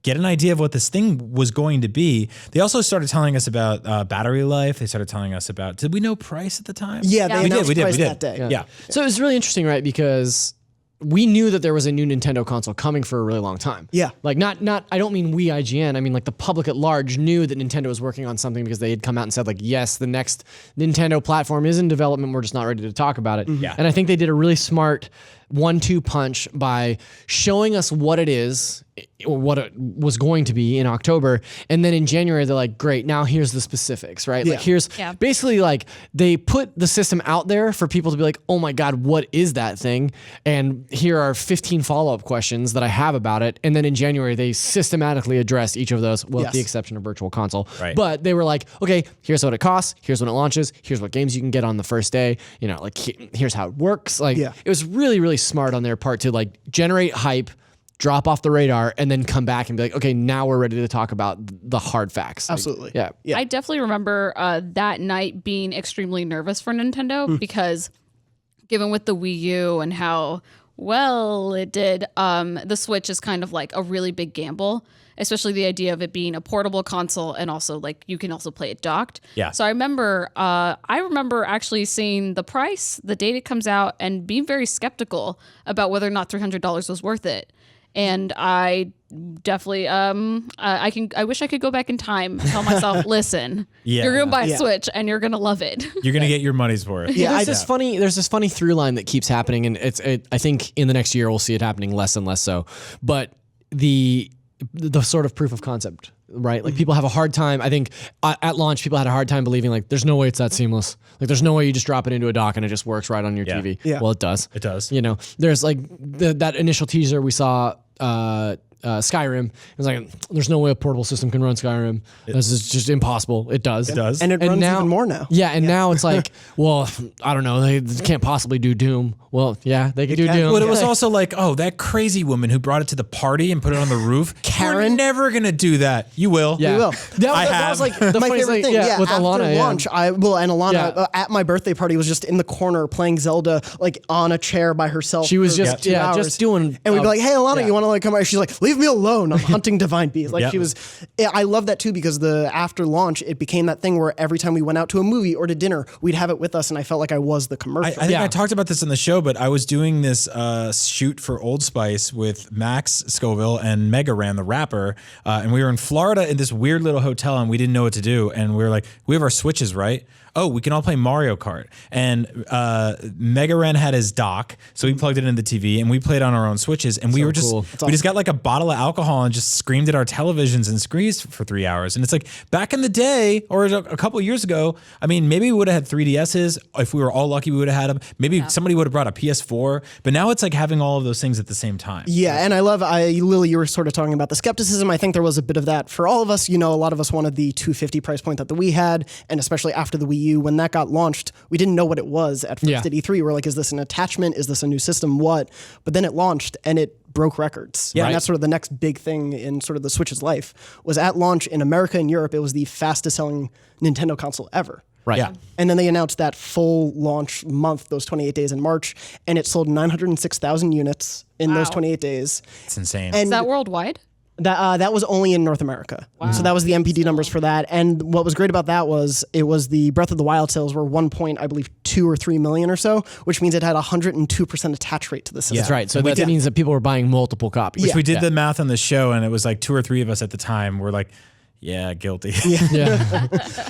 get an idea of what this thing was going to be. They also started telling us about battery life. They started telling us about, did we know price at the time? Yeah, they announced price we did. that day. Yeah. So it was really interesting, right? Because we knew that there was a new Nintendo console coming for a really long time. Yeah. Like not I don't mean we IGN, I mean like the public at large knew that Nintendo was working on something because they had come out and said like, yes, the next Nintendo platform is in development. We're just not ready to talk about it. Yeah. And I think they did a really smart 1-2 punch by showing us what it is, or what it was going to be in October. And then in January, they're like, great, now here's the specifics, right? Like here's basically like they put the system out there for people to be like, oh my God, what is that thing? And here are 15 follow-up questions that I have about it. And then in January, they systematically addressed each of those, with the exception of Virtual Console. Right. But they were like, okay, here's what it costs. Here's when it launches. Here's what games you can get on the first day. You know, like here's how it works. Like it was really, really smart on their part to like generate hype, drop off the radar, and then come back and be like, okay, now we're ready to talk about the hard facts. Absolutely. Like, yeah. I definitely remember that night being extremely nervous for Nintendo because given with the Wii U and how well it did, the Switch is kind of like a really big gamble, especially the idea of it being a portable console and also like you can also play it docked. Yeah. So I remember actually seeing the price the date it comes out and being very skeptical about whether or not $300 was worth it. And I definitely, I wish I could go back in time and tell myself, listen, you're going to buy a Switch and you're going to love it. You're going to get your money's worth. Yeah, there's this funny through line that keeps happening, and I think in the next year we'll see it happening less and less so. But the sort of proof of concept, right? Like people have a hard time. I think at launch, people had a hard time believing like there's no way it's that seamless. Like there's no way you just drop it into a dock and it just works right on your TV. Yeah. Well, it does. It does. You know, there's like that initial teaser we saw Skyrim. It was like, there's no way a portable system can run Skyrim. This is just impossible. It does. It does. And it runs even more now. Yeah, and now it's like, well, I don't know. They can't possibly do Doom. Well, yeah, they can do Doom. But it was also like, oh, that crazy woman who brought it to the party and put it on the roof. Karen? We're never going to do that. You will. Yeah. You will. That was like the My funniest favorite thing, with after Alana. launch, Alana Yeah. at my birthday party was just in the corner playing Zelda, like on a chair by herself. She was for just 2 hours. just doing. And we'd be like, "Hey, Alana, yeah. you want to like come?" She's like, "Leave me alone. I'm hunting divine bees." Like Yep. she was. I love that too because after launch, it became that thing where every time we went out to a movie or to dinner, we'd have it with us, and I felt like I was the commercial. I think I talked about this in the show, but I was doing this shoot for Old Spice with Max Scoville and Mega Ran, the rapper, and we were in Florida in this weird little hotel, and we didn't know what to do, and we were like, we have our Switches, right? Oh, we can all play Mario Kart. And Mega Ran had his dock, so we plugged it into the TV, and we played on our own Switches, and we were just, cool. we just got like a bottle of alcohol and just screamed at our televisions and screamed for 3 hours. And it's like, back in the day, or a couple of years ago, I mean, maybe we would have had 3DSs. If we were all lucky, we would have had them. Maybe somebody would have brought a PS4, but now it's like having all of those things at the same time. Yeah, and Lily, you were sort of talking about the skepticism. I think there was a bit of that for all of us. You know, a lot of us wanted the $250 price point that the Wii had, and especially after the Wii U, when that got launched, we didn't know what it was at first at E3. We're like, is this an attachment? Is this a new system? What? But then it launched, and it broke records. Yeah. And that's sort of the next big thing in sort of the Switch's life, was at launch in America and Europe, it was the fastest selling Nintendo console ever. Right. Yeah. And then they announced that full launch month, those 28 days in March, and it sold 906,000 units in those 28 days. It's insane. And Is that worldwide? that was only in North America. So that was the MPD numbers for that. And what was great about that was it was the Breath of the Wild sales were 2 or 3 million or so, which means it had 102% attach rate to the system. That's right. So that means that people were buying multiple copies. Which we did the math on the show, and it was like 2 or 3 of us at the time were like, yeah, guilty. Yeah.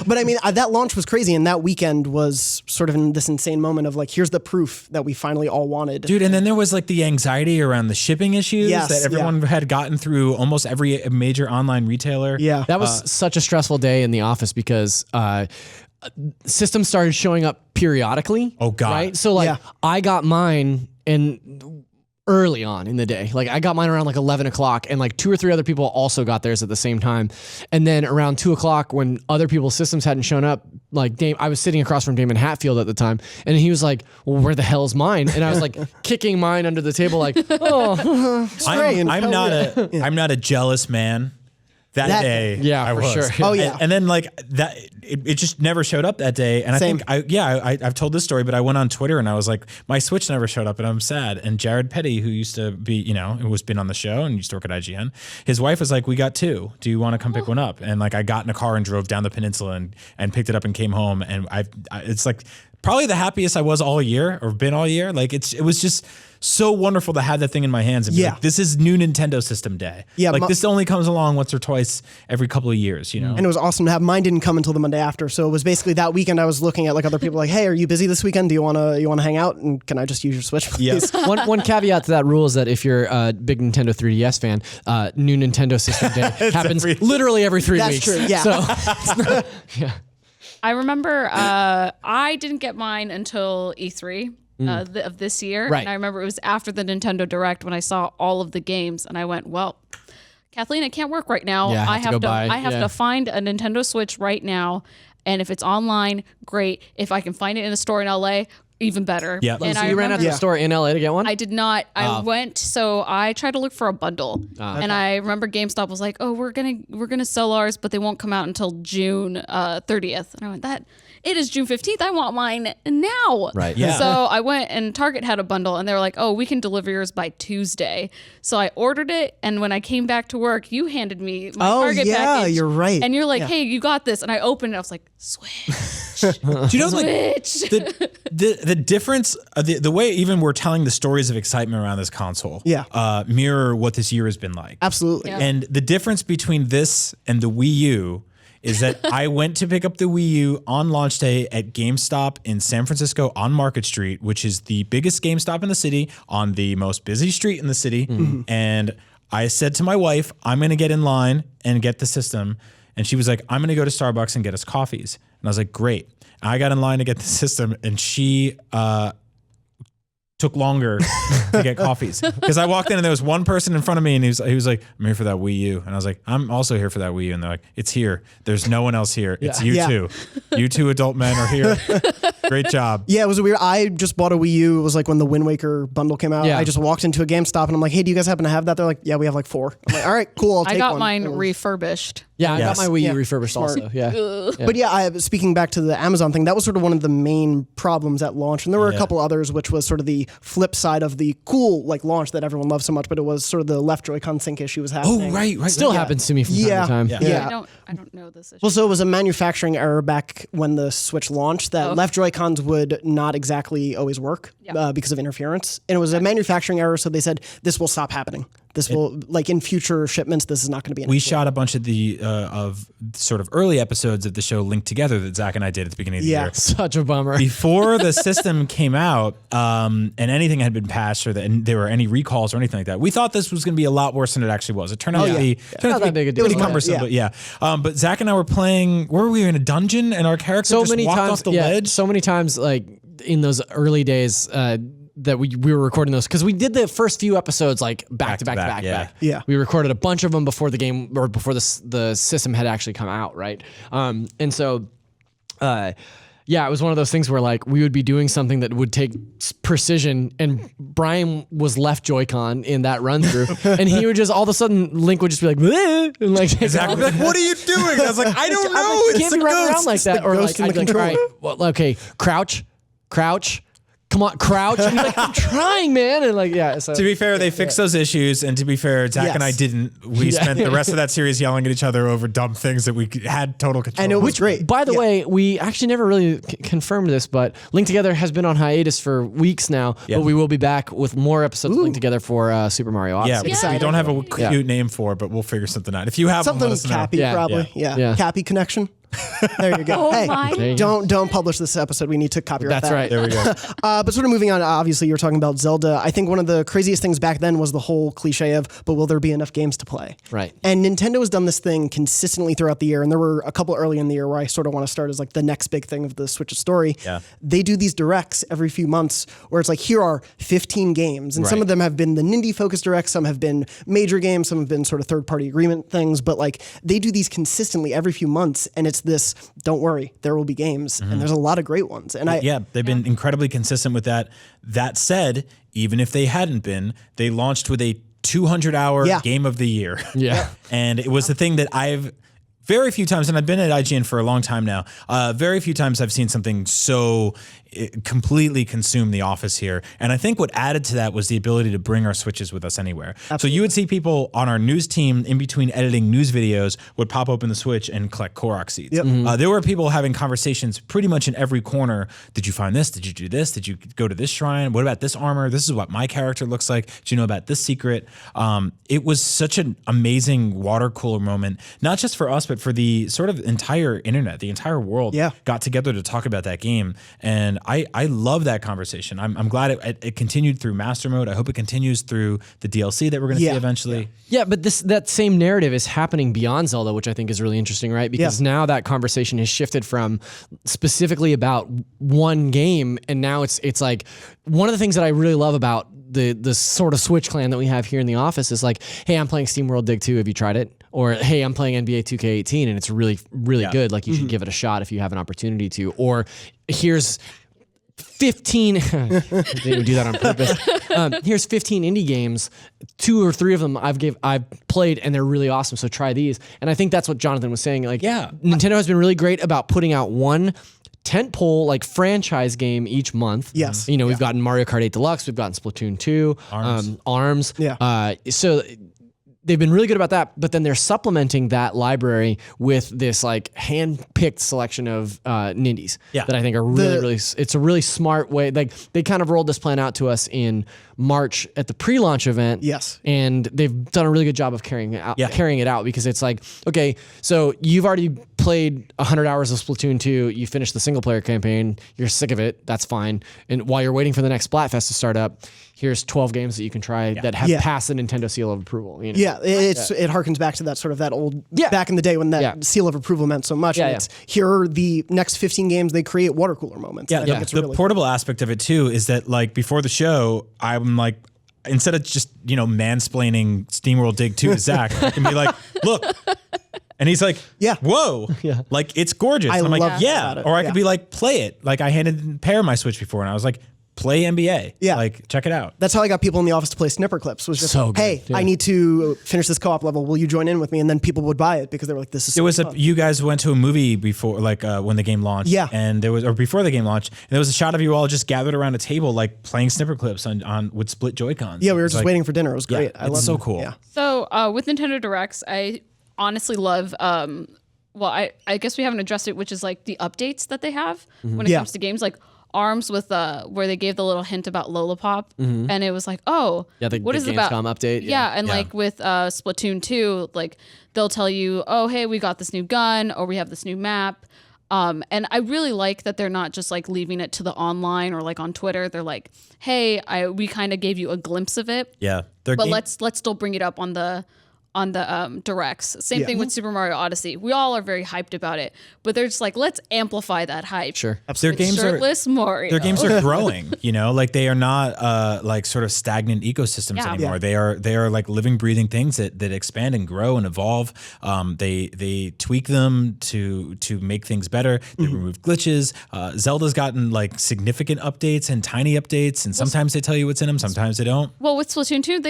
But I mean, that launch was crazy, and that weekend was sort of in this insane moment of like, here's the proof that we finally all wanted. Dude, and then there was like the anxiety around the shipping issues that everyone had gotten through, almost every major online retailer. Yeah. That was such a stressful day in the office because systems started showing up periodically. Oh, God. Right? So like I got mine early on in the day. Like I got mine around like 11 o'clock and like 2 or 3 other people also got theirs at the same time. And then around 2 o'clock when other people's systems hadn't shown up, like I was sitting across from Damon Hatfield at the time and he was like, well, where the hell's mine? And I was like kicking mine under the table like, oh, I'm not a jealous man. That day, yeah, I for was. sure. Oh, yeah. And then like that, it just never showed up that day. And Same. I think I've told this story, but I went on Twitter and I was like, my Switch never showed up, and I'm sad. And Jared Petty, who used to be, who has been on the show and used to work at IGN, his wife was like, we got 2. Do you want to come pick one up? And like I got in a car and drove down the peninsula and picked it up and came home. And it's like probably the happiest I was all year or been all year. Like it was just so wonderful to have that thing in my hands and be like, this is new Nintendo System Day. Yeah, like this only comes along once or twice every couple of years, And it was awesome to have. Mine didn't come until the Monday after, so it was basically that weekend. I was looking at like other people, like, "Hey, are you busy this weekend? Do you wanna hang out? And can I just use your Switch, please?" Yeah. One caveat to that rule is that if you're a big Nintendo 3DS fan, new Nintendo System Day happens literally every 3 weeks. That's true. Yeah. So, yeah. I remember I didn't get mine until E3 of this year. Right. And I remember it was after the Nintendo Direct when I saw all of the games and I went, well, Kathleen, it can't work right now. Yeah, I have to to find a Nintendo Switch right now. And if it's online, great. If I can find it in a store in LA, even better. Yeah. And So you ran out to the store in LA to get one? I did not. I went, so I tried to look for a bundle, and I remember GameStop was like, "Oh, we're gonna sell ours, but they won't come out until June 30th." And I went, it is June 15th. I want mine now. Right. Yeah. So I went and Target had a bundle, and they were like, "Oh, we can deliver yours by Tuesday." So I ordered it, and when I came back to work, you handed me my Target package. You're right. And you're like, "Hey, you got this," and I opened it. I was like, "Switch." Do you know like Switch. the difference, the way even we're telling the stories of excitement around this console, mirror what this year has been like. Absolutely. Yeah. And the difference between this and the Wii U is that I went to pick up the Wii U on launch day at GameStop in San Francisco on Market Street, which is the biggest GameStop in the city, on the most busy street in the city. Mm-hmm. And I said to my wife, I'm going to get in line and get the system. And she was like, I'm going to go to Starbucks and get us coffees. And I was like, great. I got in line to get the system, and she took longer to get coffees because I walked in and there was one person in front of me and he was like, I'm here for that Wii U. And I was like, I'm also here for that Wii U. And they're like, it's here. There's no one else here. It's you two. You two adult men are here. Great job. Yeah, it was weird. I just bought a Wii U. It was like when the Wind Waker bundle came out. Yeah. I just walked into a GameStop and I'm like, hey, do you guys happen to have that? They're like, yeah, we have like 4. I'm like, all right, cool. I'll take I got one. mine refurbished. Yeah, I got Yes. my Wii U Yeah. refurbished also. Yeah. But yeah, speaking back to the Amazon thing, that was sort of one of the main problems at launch. And there were a couple others, which was sort of the flip side of the cool like launch that everyone loves so much, but it was sort of the left Joy-Con sync issue was happening. Oh, right. Still happens to me from time to time. Yeah. I don't know this issue. Well, so it was a manufacturing error back when the Switch launched that left Joy-Cons would not exactly always work because of interference. And it was a manufacturing error, so they said, this will stop happening. This will, like in future shipments, this is not going to be an We issue. shot a bunch of the of sort of early episodes of the show Linked Together that Zach and I did at the beginning of the year. Such a bummer. Before the system came out and anything had been patched or and there were any recalls or anything like that, we thought this was going to be a lot worse than it actually was. It turned out to be Not that big a deal. pretty cumbersome, but but Zach and I were playing, where were we in a dungeon and our character just walked off the ledge? So many times, like in those early days, that we were recording those because we did the first few episodes like back to back. Yeah. We recorded a bunch of them before the game or before the system had actually come out, right? And so, it was one of those things where like we would be doing something that would take precision, and Brian was left Joy-Con in that run through, and he would just all of a sudden Link would just be like, bleh, and like Zach would be like, what are you doing? I was like, I don't know. I'm like, you It's can't a be running around ghost. like that, or like ghost in I'd the be like, all controller. right, well, okay, crouch. Come on, crouch. And he's like, I'm trying, man. And like, So To be fair, they fixed those issues, and to be fair, Zach and I Yes. didn't. We spent the rest of that series yelling at each other over dumb things that we had total control And it over. was great. By the way, we actually never really confirmed this, but Link Together has been on hiatus for weeks now, but we will be back with more episodes of Link Together for Super Mario Odyssey. we don't have a cute name for it, but we'll figure something out. If you have Something one, let us know. Cappy, Yeah. probably. Yeah. Yeah. Yeah. Cappy connection. There you go. Oh my. There you go. Don't publish this episode. We need to copyright That's that. right. There we go. But sort of moving on, obviously you're talking about Zelda. I think one of the craziest things back then was the whole cliche of, but will there be enough games to play? Right. And Nintendo has done this thing consistently throughout the year. And there were a couple early in the year where I sort of want to start as like the next big thing of the Switch's story. Yeah. They do these directs every few months where it's like, here are 15 games. And some Right. of them have been the Nindy focused directs. Some have been major games. Some have been sort of third party agreement things. But like they do these consistently every few months. And it's this, don't worry, there will be games. And there's a lot of great ones. And They've been incredibly consistent with that. That said, even if they hadn't been, they launched with a 200-hour game of the year. Yeah. And it was the thing that I've very few times, and I've been at IGN for a long time now, very few times I've seen something so completely consume the office here. And I think what added to that was the ability to bring our Switches with us anywhere. Absolutely. So you would see people on our news team in between editing news videos would pop open the Switch and collect Korok seeds. Yep. There were people having conversations pretty much in every corner. Did you find this? Did you do this? Did you go to this shrine? What about this armor? This is what my character looks like. Do you know about this secret? It was such an amazing water cooler moment, not just for us, but for the sort of entire internet, the entire world got together to talk about that game. And I love that conversation. I'm glad it continued through Master Mode. I hope it continues through the DLC that we're going to see eventually. Yeah, but that same narrative is happening beyond Zelda, which I think is really interesting, right? Because now that conversation has shifted from specifically about one game, and now it's like one of the things that I really love about the sort of Switch clan that we have here in the office is like, hey, I'm playing SteamWorld Dig 2. Have you tried it? Or, hey, I'm playing NBA 2K18 and it's really, really good. Like, you should give it a shot if you have an opportunity to. Or, here's 15 I didn't even do that on purpose. Here's 15 indie games. 2 or 3 of them I've played and they're really awesome. So try these. And I think that's what Jonathan was saying. Like, Nintendo has been really great about putting out one tentpole like franchise game each month. Yes. You know, we've gotten Mario Kart 8 Deluxe, we've gotten Splatoon 2, ARMS. Yeah. So they've been really good about that, but then they're supplementing that library with this like hand-picked selection of Nindies that I think are really, it's a really smart way. Like they kind of rolled this plan out to us in March at the pre-launch event. Yes. And they've done a really good job of carrying it out because it's like, okay, so you've already played 100 hours of Splatoon 2, you finished the single player campaign, you're sick of it, that's fine. And while you're waiting for the next Splatfest to start up, here's 12 games that you can try that have passed the Nintendo seal of approval. You know? Yeah, it harkens back to that sort of that old back in the day when that seal of approval meant so much. And it's here are the next 15 games they create water cooler moments. Yeah, the really portable aspect of it too is that like before the show, I'm like, instead of just mansplaining SteamWorld Dig 2 to Zach, I can be like, look. And he's like, whoa, like it's gorgeous. And I'm like, or I could be like, play it. Like I handed Pear my Switch before, and I was like, play NBA. Yeah. Like, check it out. That's how I got people in the office to play Snipper Clips. Was just, hey, I need to finish this co-op level. Will you join in with me? And then people would buy it because they were like, this is so fun. You guys went to a movie before, like when the game launched. Yeah. And before the game launched, and there was a shot of you all just gathered around a table, like playing Snipper Clips on with split Joy-Cons. Yeah, we were just waiting for dinner. It was great. I love it. So cool. Yeah. So with Nintendo Directs, I honestly love, I guess we haven't addressed it, which is like the updates that they have when it comes to games. Like, ARMS with where they gave the little hint about Lollipop, and it was like, what is it about? Gamescom update. And like with Splatoon 2, like they'll tell you, oh, hey, we got this new gun, or we have this new map. And I really like that they're not just like leaving it to the online or like on Twitter. They're like, hey, we kind of gave you a glimpse of it. Yeah, but let's still bring it up on the directs. Same thing with Super Mario Odyssey. We all are very hyped about it, but they're just like, let's amplify that hype. Sure. Their games shirtless Mario. Their games are growing, like they are not like sort of stagnant ecosystems anymore. Yeah. They are like living, breathing things that expand and grow and evolve. They tweak them to make things better. They remove glitches. Zelda's gotten like significant updates and tiny updates, and sometimes they tell you what's in them, sometimes they don't. Well, with Splatoon 2,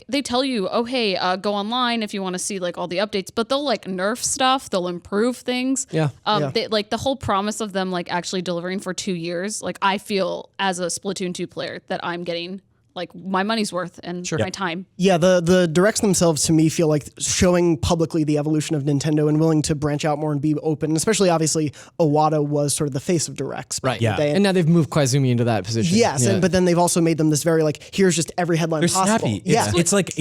they tell you, oh, hey, go online if you want to see like all the updates, but they'll like nerf stuff, they'll improve things. They, like the whole promise of them like actually delivering for 2 years, like I feel as a Splatoon 2 player that I'm getting like my money's worth and my time. Yeah, the directs themselves to me feel like showing publicly the evolution of Nintendo and willing to branch out more and be open. Especially, obviously, Iwata was sort of the face of directs. Right. Yeah. And now they've moved Koizumi into that position. Yes, but then they've also made them this very like, here's just every headline They're possible. snappy. It's like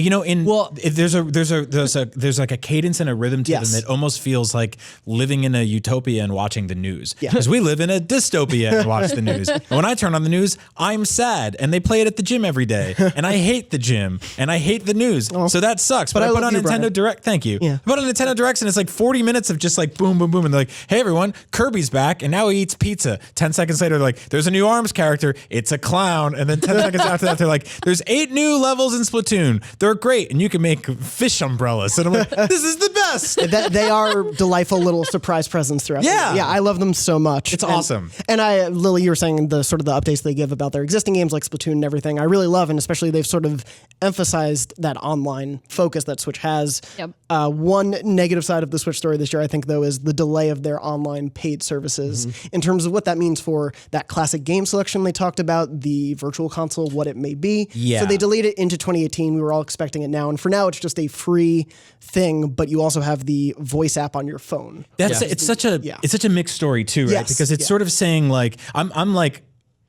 there's like a cadence and a rhythm to them that almost feels like living in a utopia and watching the news. Because we live in a dystopia and watch the news. And when I turn on the news, I'm sad, and they play it at the gym every day, and I hate the gym, and I hate the news, so that sucks. But I put on Nintendo Direct. Thank you. I put on Nintendo Directs, and it's like 40 minutes of just like boom, boom, boom, and they're like, "Hey everyone, Kirby's back, and now he eats pizza." 10 seconds later, they're like, "There's a new ARMS character. It's a clown." And then 10 seconds after that, they're like, "There's 8 new levels in Splatoon. They're great, and you can make fish umbrellas." And I'm like, "This is the best." They are delightful little surprise presents throughout. Yeah, I love them so much. It's awesome. And Lily, you were saying the sort of the updates they give about their existing games like Splatoon and everything. I really love, and especially they've sort of emphasized that online focus that Switch has. One negative side of the Switch story this year, I think, though, is the delay of their online paid services in terms of what that means for that classic game selection they talked about, the virtual console, what it may be. So they delayed it into 2018. We were all expecting it now. And for now, it's just a free thing, but you also have the voice app on your phone. It's such a mixed story too, right? Yes. Because it's sort of saying like,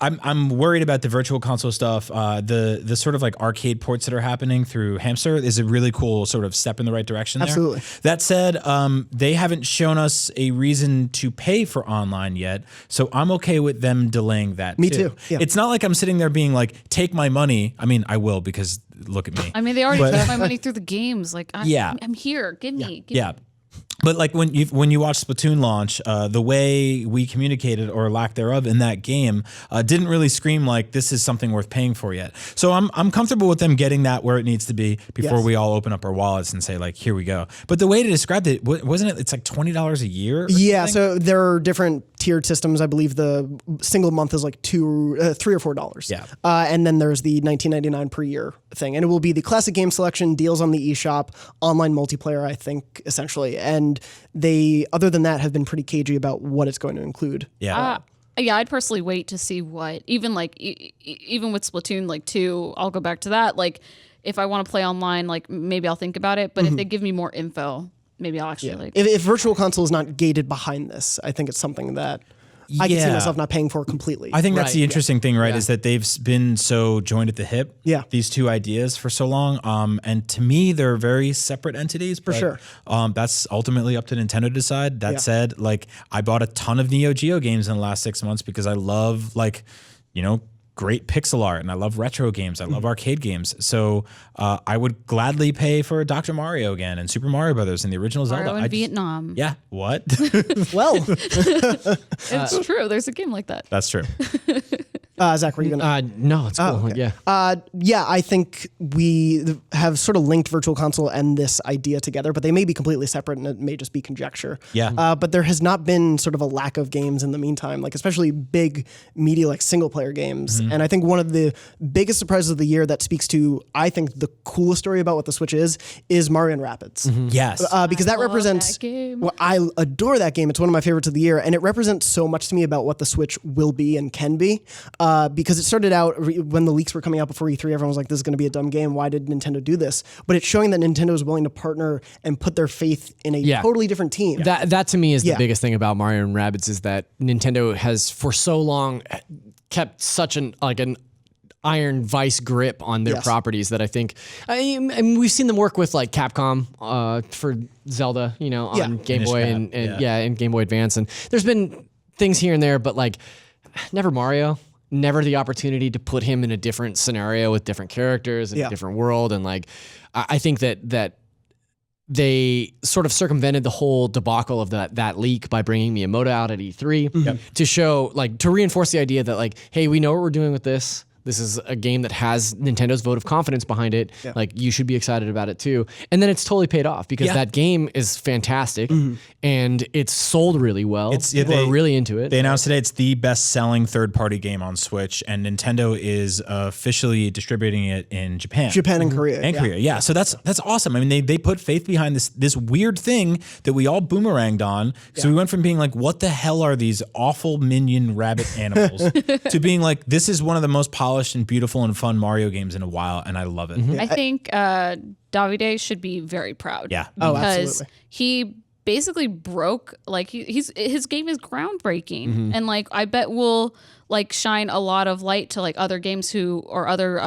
I'm worried about the virtual console stuff. The sort of like arcade ports that are happening through Hamster is a really cool sort of step in the right direction there. Absolutely. That said, they haven't shown us a reason to pay for online yet, so I'm okay with them delaying that. Me too. Yeah. It's not like I'm sitting there being like, take my money. I mean, I will, because look at me. I mean, they already took my money through the games. Like, I'm here. Give me. But like when you watch Splatoon launch, the way we communicated or lack thereof in that game didn't really scream like this is something worth paying for yet. So I'm comfortable with them getting that where it needs to be before we all open up our wallets and say like, here we go. But the way to describe it, wasn't it? It's like $20 a year. Yeah. So there are different tiered systems. I believe the single month is like $3 or $4. Yeah. And then there's the $19.99 per year thing, and it will be the classic game selection, deals on the eShop, online multiplayer, I think, essentially. And they, other than that, have been pretty cagey about what it's going to include. I'd personally wait to see what, even like, even with Splatoon like 2, I'll go back to that. Like, if I want to play online, like maybe I'll think about it. But if they give me more info, maybe I'll actually like. If Virtual Console is not gated behind this, I think it's something that I can see myself not paying for completely. I think that's the interesting thing, right? Yeah. Is that they've been so joined at the hip. Yeah. These two ideas for so long. And to me, they're very separate entities. For sure. That's ultimately up to Nintendo to decide. That said, like I bought a ton of Neo Geo games in the last 6 months because I love great pixel art and I love retro games. I love arcade games. So I would gladly pay for Dr. Mario again and Super Mario Brothers and the original Mario Zelda. in Vietnam. Yeah. What? Well, It's true. There's a game like that. That's true. Zach, were you going to? No, it's cool. Okay. Yeah. Yeah, I think we have sort of linked Virtual Console and this idea together, but they may be completely separate and it may just be conjecture. Yeah. But there has not been sort of a lack of games in the meantime, like especially big media like single player games. And I think one of the biggest surprises of the year that speaks to, I think, the coolest story about what the Switch is Mario and Rabbids. Yes. Because that love represents, that game. well, I adore that game. It's one of my favorites of the year, and it represents so much to me about what the Switch will be and can be. Because it started out when the leaks were coming out before E3, everyone was like, this is going to be a dumb game. Why did Nintendo do this? But it's showing that Nintendo is willing to partner and put their faith in a totally different team. That to me is the biggest thing about Mario and Rabbids is that Nintendo has for so long kept such an iron vice grip on their properties that I think, and we've seen them work with like Capcom for Zelda, on Game Boy and Game Boy Advance, and there's been things here and there, but like never Mario. Never the opportunity to put him in a different scenario with different characters in a different world, and like I think that they sort of circumvented the whole debacle of that leak by bringing Miyamoto out at E3 to show, like, to reinforce the idea that, like, hey, we know what we're doing with this. This is a game that has Nintendo's vote of confidence behind it. Yeah. Like, you should be excited about it too. And then it's totally paid off because that game is fantastic and it's sold really well. People are really into it. They announced today it's the best-selling third-party game on Switch, and Nintendo is officially distributing it in Japan. And Korea. And Korea, yeah. So that's awesome. I mean, they put faith behind this weird thing that we all boomeranged on. So we went from being like, what the hell are these awful minion rabbit animals to being like, this is one of the most polished and beautiful and fun Mario games in a while, and I love it. I think Davide should be very proud. Yeah. Because he basically broke, like, his game is groundbreaking. And like, I bet will like shine a lot of light to like other games or other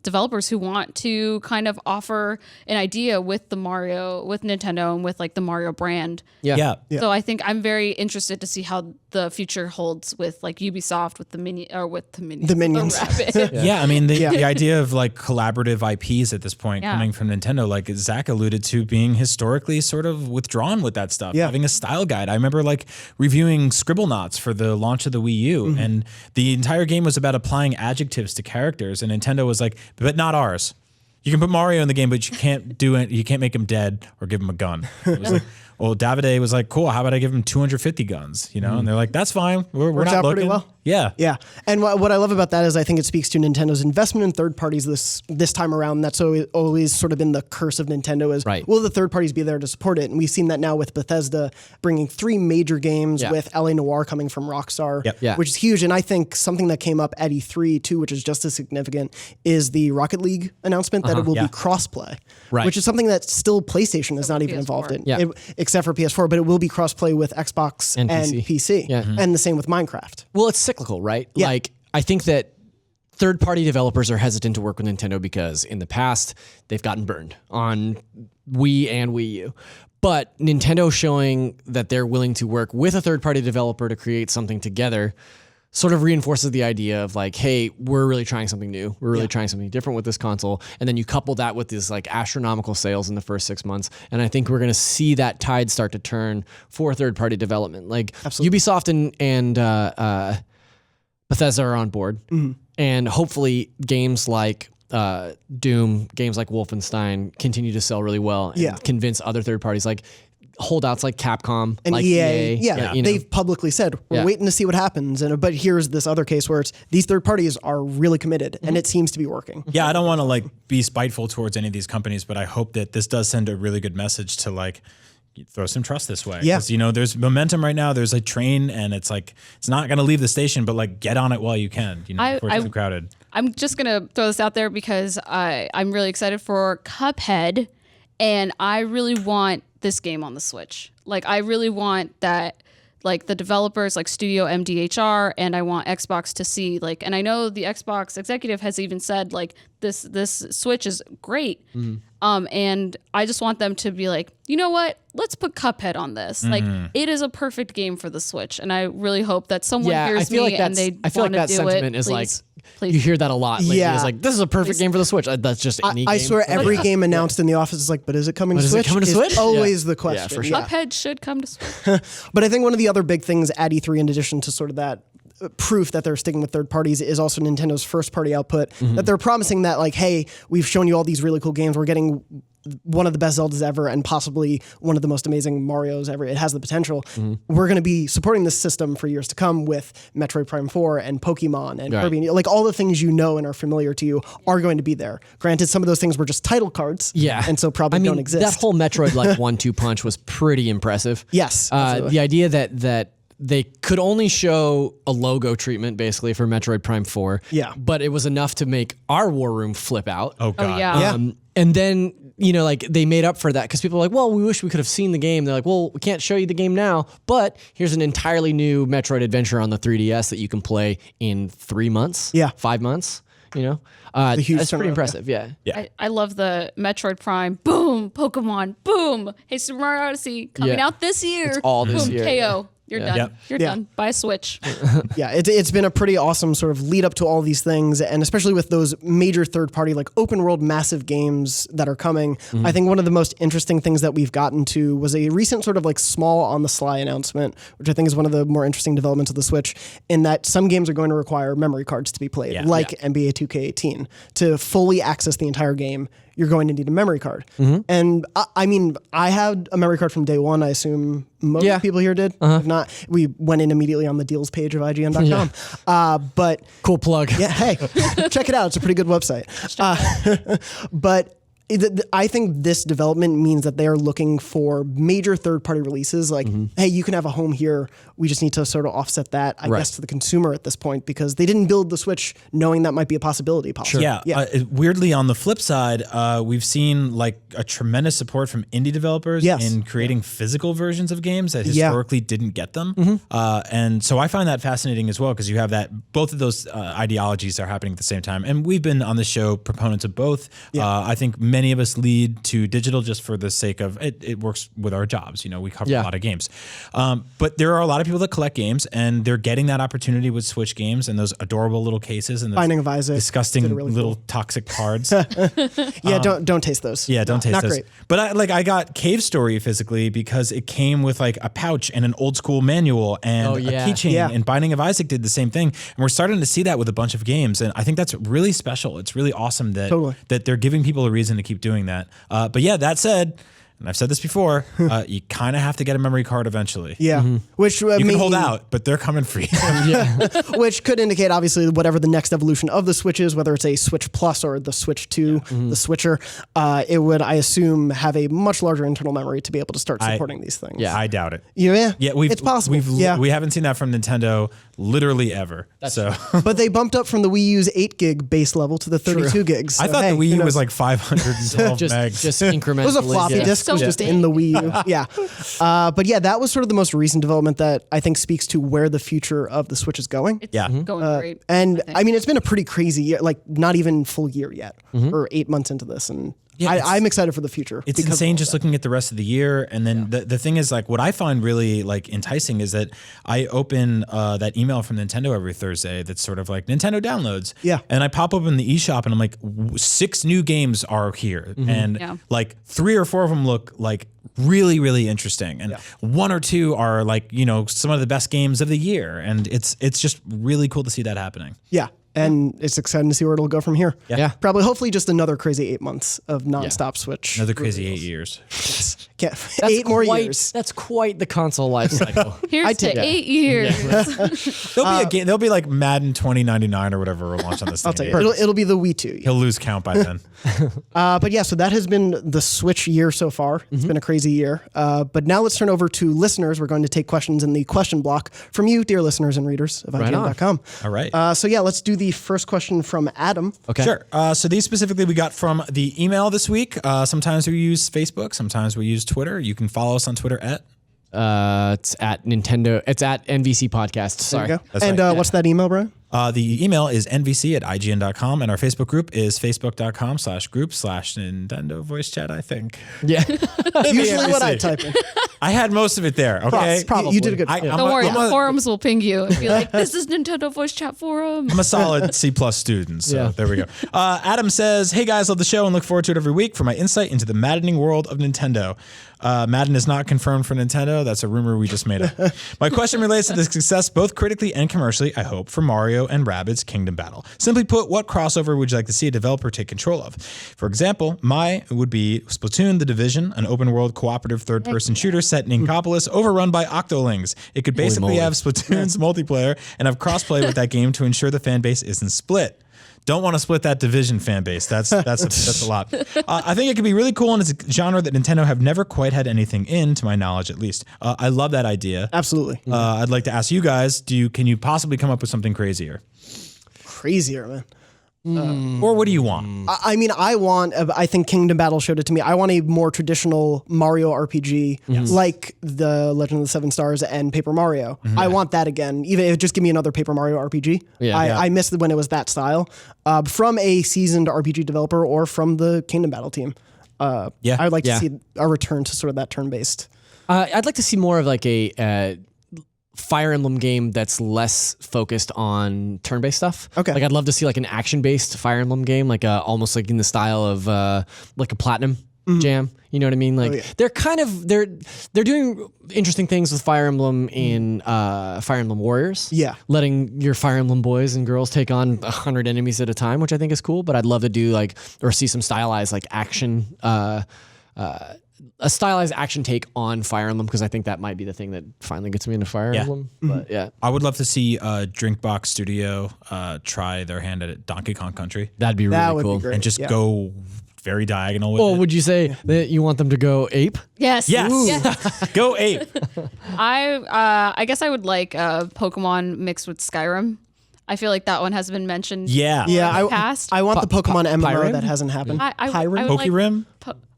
developers who want to kind of offer an idea with Nintendo and with like the Mario brand. Yeah. So I think I'm very interested to see how the future holds with like Ubisoft with the minions. I mean the idea of like collaborative IPs at this point coming from Nintendo, like Zach alluded to, being historically sort of withdrawn with that stuff, having a style guide. I remember like reviewing Scribblenauts for the launch of the Wii U, and the entire game was about applying adjectives to characters, and Nintendo was like, but not ours. You can put Mario in the game, but you can't do it. You can't make him dead or give him a gun. It was like, well, Davide was like, cool, how about I give him 250 guns, And they're like, that's fine. We're Works not out looking. pretty well. Yeah. Yeah. And what I love about that is I think it speaks to Nintendo's investment in third parties this time around. That's always sort of been the curse of Nintendo is, will the third parties be there to support it? And we've seen that now with Bethesda bringing 3 major games with LA Noire coming from Rockstar, which is huge. And I think something that came up at E3 too, which is just as significant, is the Rocket League announcement that it will be crossplay, which is something that still PlayStation is not even involved in, except for PS4, but it will be crossplay with Xbox and PC. And the same with Minecraft. Well, it's cyclical, right? Like, I think that third-party developers are hesitant to work with Nintendo because in the past, they've gotten burned on Wii and Wii U. But Nintendo showing that they're willing to work with a third-party developer to create something together sort of reinforces the idea of like, hey, we're really trying something new. We're really trying something different with this console. And then you couple that with this like astronomical sales in the first 6 months. And I think we're going to see that tide start to turn for third-party development. Like Ubisoft and Bethesda are on board. And hopefully games like Doom, games like Wolfenstein continue to sell really well and convince other third parties like holdouts like Capcom and like EA. They've publicly said we're waiting to see what happens. But here's this other case where it's these third parties are really committed and it seems to be working. Yeah, I don't want to like be spiteful towards any of these companies, but I hope that this does send a really good message to like throw some trust this way. Because there's momentum right now. There's a train and it's like it's not going to leave the station, but like get on it while you can. Before it's too crowded. I'm just gonna throw this out there because I'm really excited for Cuphead, and I really want this game on the Switch. Like, I really want that like the developers like Studio MDHR, and I want Xbox to see like, and I know the Xbox executive has even said like this Switch is great. And I just want them to be like, you know what? Let's put Cuphead on this. Like, it is a perfect game for the Switch, and I really hope that someone hears me and they I feel like that sentiment is please. You hear that a lot lately. Yeah. It's like, this is a perfect game for the Switch. That's just any game. I swear every game announced in the office is like, but is it coming to is it Switch? coming to Is Switch? always Yeah. the question. Yeah, for sure. Cuphead should come to Switch. But I think one of the other big things at E3, in addition to sort of that proof that they're sticking with third parties, is also Nintendo's first party output, that they're promising that like, hey, we've shown you all these really cool games. We're getting one of the best Zeldas ever and possibly one of the most amazing Marios ever. It has the potential. We're going to be supporting this system for years to come with Metroid Prime 4 and Pokemon and Kirby. Like all the things you know and are familiar to you are going to be there. Granted, some of those things were just title cards. Yeah. And so probably don't exist. That whole Metroid like 1-2 punch was pretty impressive. Yes. The idea that they could only show a logo treatment basically for Metroid Prime 4. Yeah. But it was enough to make our war room flip out. Oh God. Yeah. And then, like they made up for that because people are like, well, we wish we could have seen the game. They're like, well, we can't show you the game now, but here's an entirely new Metroid adventure on the 3DS that you can play in 3 months. Yeah. 5 months, huge that's pretty turnaround, impressive. Yeah. I love the Metroid Prime. Boom, Pokemon. Boom. Hey, Super Mario Odyssey coming out this year. It's all this Boom, year. KO. You're done. Yep. You're done. Buy a Switch. Yeah, it's been a pretty awesome sort of lead up to all these things, and especially with those major third party like open world massive games that are coming. I think one of the most interesting things that we've gotten to was a recent sort of like small on the sly announcement, which I think is one of the more interesting developments of the Switch, in that some games are going to require memory cards to be played, like NBA 2K18. To fully access the entire game, you're going to need a memory card. And I mean, I had a memory card from day one. I assume most people here did. If not, we went in immediately on the deals page of IGN.com. But Cool plug. yeah, hey, check it out. It's a pretty good website. But I think this development means that they are looking for major third-party releases. Like, hey, you can have a home here. We just need to sort of offset that, I guess, to the consumer at this point, because they didn't build the Switch knowing that might be a possibility. Possibly. Yeah. Weirdly, on the flip side, we've seen like a tremendous support from indie developers in creating physical versions of games that historically didn't get them. And so I find that fascinating as well, because you have that both of those ideologies are happening at the same time. And we've been on the show proponents of both. I think many of us lead to digital just for the sake of it works with our jobs. We cover a lot of games. But there are a lot of people that collect games, and they're getting that opportunity with Switch games and those adorable little cases and Binding of Isaac, disgusting really little toxic cards. Don't taste those. Yeah, don't taste not those. Great. But I got Cave Story physically because it came with like a pouch and an old school manual and a keychain. Yeah. And Binding of Isaac did the same thing. And we're starting to see that with a bunch of games. And I think that's really special. It's really awesome that that they're giving people a reason to keep doing that. But yeah, that said, and I've said this before, you kind of have to get a memory card eventually. Yeah, which you can hold out, but they're coming for you. Which could indicate, obviously, whatever the next evolution of the Switch is, whether it's a Switch Plus or the Switch 2, the Switcher, it would, I assume, have a much larger internal memory to be able to start supporting these things. Yeah, I doubt it. Yeah, it's possible. We haven't seen that from Nintendo literally ever. But they bumped up from the Wii U's 8 gig base level to the 32 gigs. So I thought the Wii U was like 512 megs. Just incrementally. It was a floppy disk. It was just in the Wii U. But yeah, that was sort of the most recent development that I think speaks to where the future of the Switch is going. It's going great. And I mean, it's been a pretty crazy year, like not even full year yet, or 8 months into this. And I'm excited for the future. It's insane just looking at the rest of the year. And then the thing is, like, what I find really like enticing is that I open that email from Nintendo every Thursday that's sort of like Nintendo downloads. Yeah. And I pop open the eShop and I'm like, 6 new games are here. And like 3 or 4 of them look like really, really interesting. And 1 or 2 are like, some of the best games of the year. And it's just really cool to see that happening. Yeah. And it's exciting to see where it'll go from here. Yeah. Probably, hopefully, just another crazy 8 months of nonstop Switch. Another crazy 8 years. 8 more years. That's quite the console life cycle. Here's to 8 years. There'll be a game. There'll be like Madden 2099 or whatever will launch on this thing. I'll tell you, it'll be the Wii 2. He'll lose count by then. But yeah, so that has been the Switch year so far. It's been a crazy year. But now let's turn over to listeners. We're going to take questions in the question block from you, dear listeners and readers of IGN.com. All right. So yeah, let's do the first question from Adam. Okay. Sure. So these specifically we got from the email this week. Sometimes we use Facebook. Sometimes we use Twitter. You can follow us on Twitter at It's at Nintendo. It's at NVC Podcast. Sorry. There you go. And what's that email, Brian? The email is nvc@ign.com, and our Facebook group is facebook.com/group/Nintendo voice chat, I think. Yeah. Usually what I type in. I had most of it there, okay? Probably. You did a good job. Don't worry, the forums will ping you and be like, this is Nintendo voice chat forum. I'm a solid C+ student, so there we go. Adam says, hey guys, love the show and look forward to it every week for my insight into the maddening world of Nintendo. Madden is not confirmed for Nintendo. That's a rumor we just made up. My question relates to the success, both critically and commercially, I hope, for Mario and Rabbids Kingdom Battle. Simply put, what crossover would you like to see a developer take control of? For example, my would be Splatoon: The Division, an open-world cooperative third-person shooter set in Inkopolis, overrun by Octolings. It could basically have Splatoon's multiplayer and have crossplay with that game to ensure the fan base isn't split. Don't want to split that Division fan base. That's a lot. I think it could be really cool, and it's a genre that Nintendo have never quite had anything in, to my knowledge at least. I love that idea. Absolutely. I'd like to ask you guys: can you possibly come up with something crazier? Crazier, man. Or what do you want? I mean, I think Kingdom Battle showed it to me. I want a more traditional Mario RPG, like the Legend of the Seven Stars and Paper Mario. I want that again. Even if just give me another Paper Mario RPG. I missed it when it was that style. From a seasoned RPG developer or from the Kingdom Battle team. I'd like to see a return to sort of that turn-based. I'd like to see more of like a Fire Emblem game that's less focused on turn-based stuff. Okay. Like I'd love to see like an action-based Fire Emblem game, like almost like in the style of like a Platinum Jam. You know what I mean? Like they're kind of they're doing interesting things with Fire Emblem in Fire Emblem Warriors. Yeah. Letting your Fire Emblem boys and girls take on 100 enemies at a time, which I think is cool. But I'd love to do or see some stylized like action. A stylized action take on Fire Emblem, because I think that might be the thing that finally gets me into Fire Emblem. But I would love to see Drinkbox Studio try their hand at Donkey Kong Country. That'd be really cool. Be great. And just go very diagonal with it. Would you say that you want them to go ape? Yes. Yes. Go ape. I guess I would like Pokemon mixed with Skyrim. I feel like that one has been mentioned. Yeah. In the past. I want the Pokemon MMO that hasn't happened. Pokerim?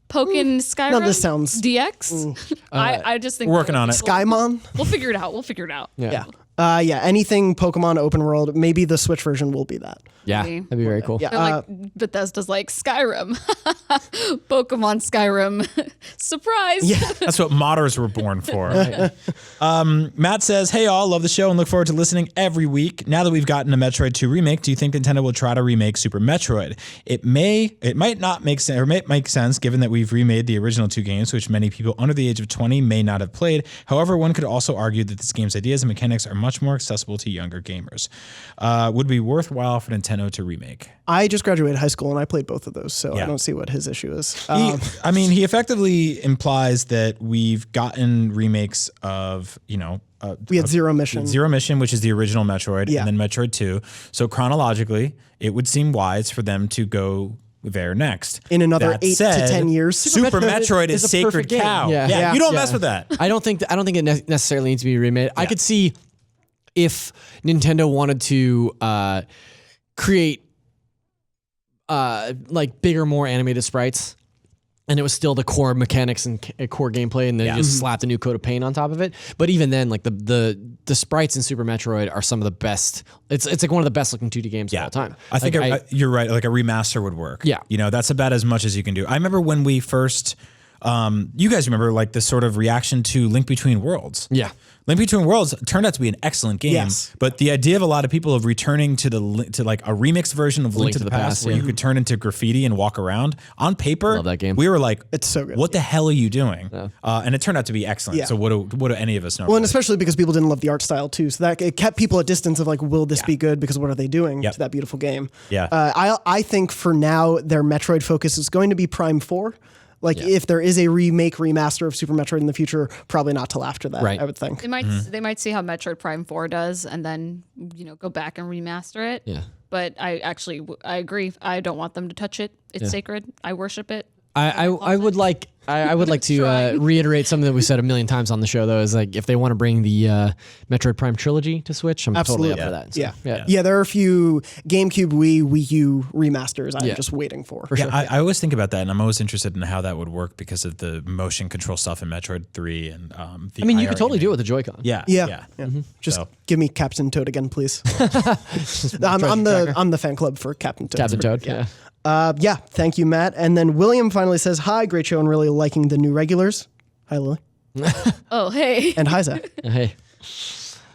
Pokken Skyrim. No, this sounds DX. I just think we're working on it. Skymon. We'll figure it out. Yeah. Anything Pokemon open world. Maybe the Switch version will be that. Yeah, that'd be very cool. Yeah. Bethesda's like Skyrim, Pokemon Skyrim, surprise. Yeah, that's what modders were born for. Matt says, "Hey all, love the show and look forward to listening every week. Now that we've gotten a Metroid 2 remake, do you think Nintendo will try to remake Super Metroid? It might not make sense, or may make sense given that we've remade the original two games, which many people under the age of 20 may not have played. However, one could also argue that this game's ideas and mechanics are much more accessible to younger gamers. Would it be worthwhile for Nintendo to remake?" I just graduated high school and I played both of those, so I don't see what his issue is. He effectively implies that we've gotten remakes of, we had Zero Mission. Zero Mission, which is the original Metroid, and then Metroid 2. So chronologically, it would seem wise for them to go there next. In another 8 to 10 years. Super Metroid is sacred cow. You don't mess with that. I don't think it necessarily needs to be remade. I could see if Nintendo wanted to create bigger, more animated sprites, and it was still the core mechanics and core gameplay, and then just slapped a new coat of paint on top of it. But even then, like the sprites in Super Metroid are some of the best. It's like one of the best looking 2D games of all time. I think you're right. Like a remaster would work. Yeah, that's about as much as you can do. I remember when we first. You guys remember like this sort of reaction to Link Between Worlds? Yeah. Link Between Worlds turned out to be an excellent game, but the idea of a lot of people of returning to like a remixed version of Link to the Past where you could turn into graffiti and walk around on paper. Love that game. We were like, it's so good. What the hell are you doing? And it turned out to be excellent. Yeah. So what do any of us know? Well, and especially because people didn't love the art style too, so that it kept people at distance of like, will this be good? Because what are they doing to that beautiful game? Yeah. I think for now their Metroid focus is going to be Prime 4. Like if there is a remaster of Super Metroid in the future, probably not till after that. I would think they might see how Metroid Prime 4 does, and then go back and remaster it. Yeah. But I agree. I don't want them to touch it. It's sacred. I worship it. I would like to reiterate something that we said a million times on the show, though, is like if they want to bring the Metroid Prime trilogy to Switch, I'm totally up for that. So, yeah. There are a few GameCube, Wii U remasters I'm just waiting for. Sure. I always think about that, and I'm always interested in how that would work because of the motion control stuff in Metroid 3 and the you could totally do it with the Joy-Con. Yeah. Just give me Captain Toad again, please. I'm the fan club for Captain Toad. Captain Toad. Yeah. Thank you, Matt. And then William finally says, hi, great show and really liking the new regulars. Hi, Lily. Oh, hey. And hi, Zach. Hey.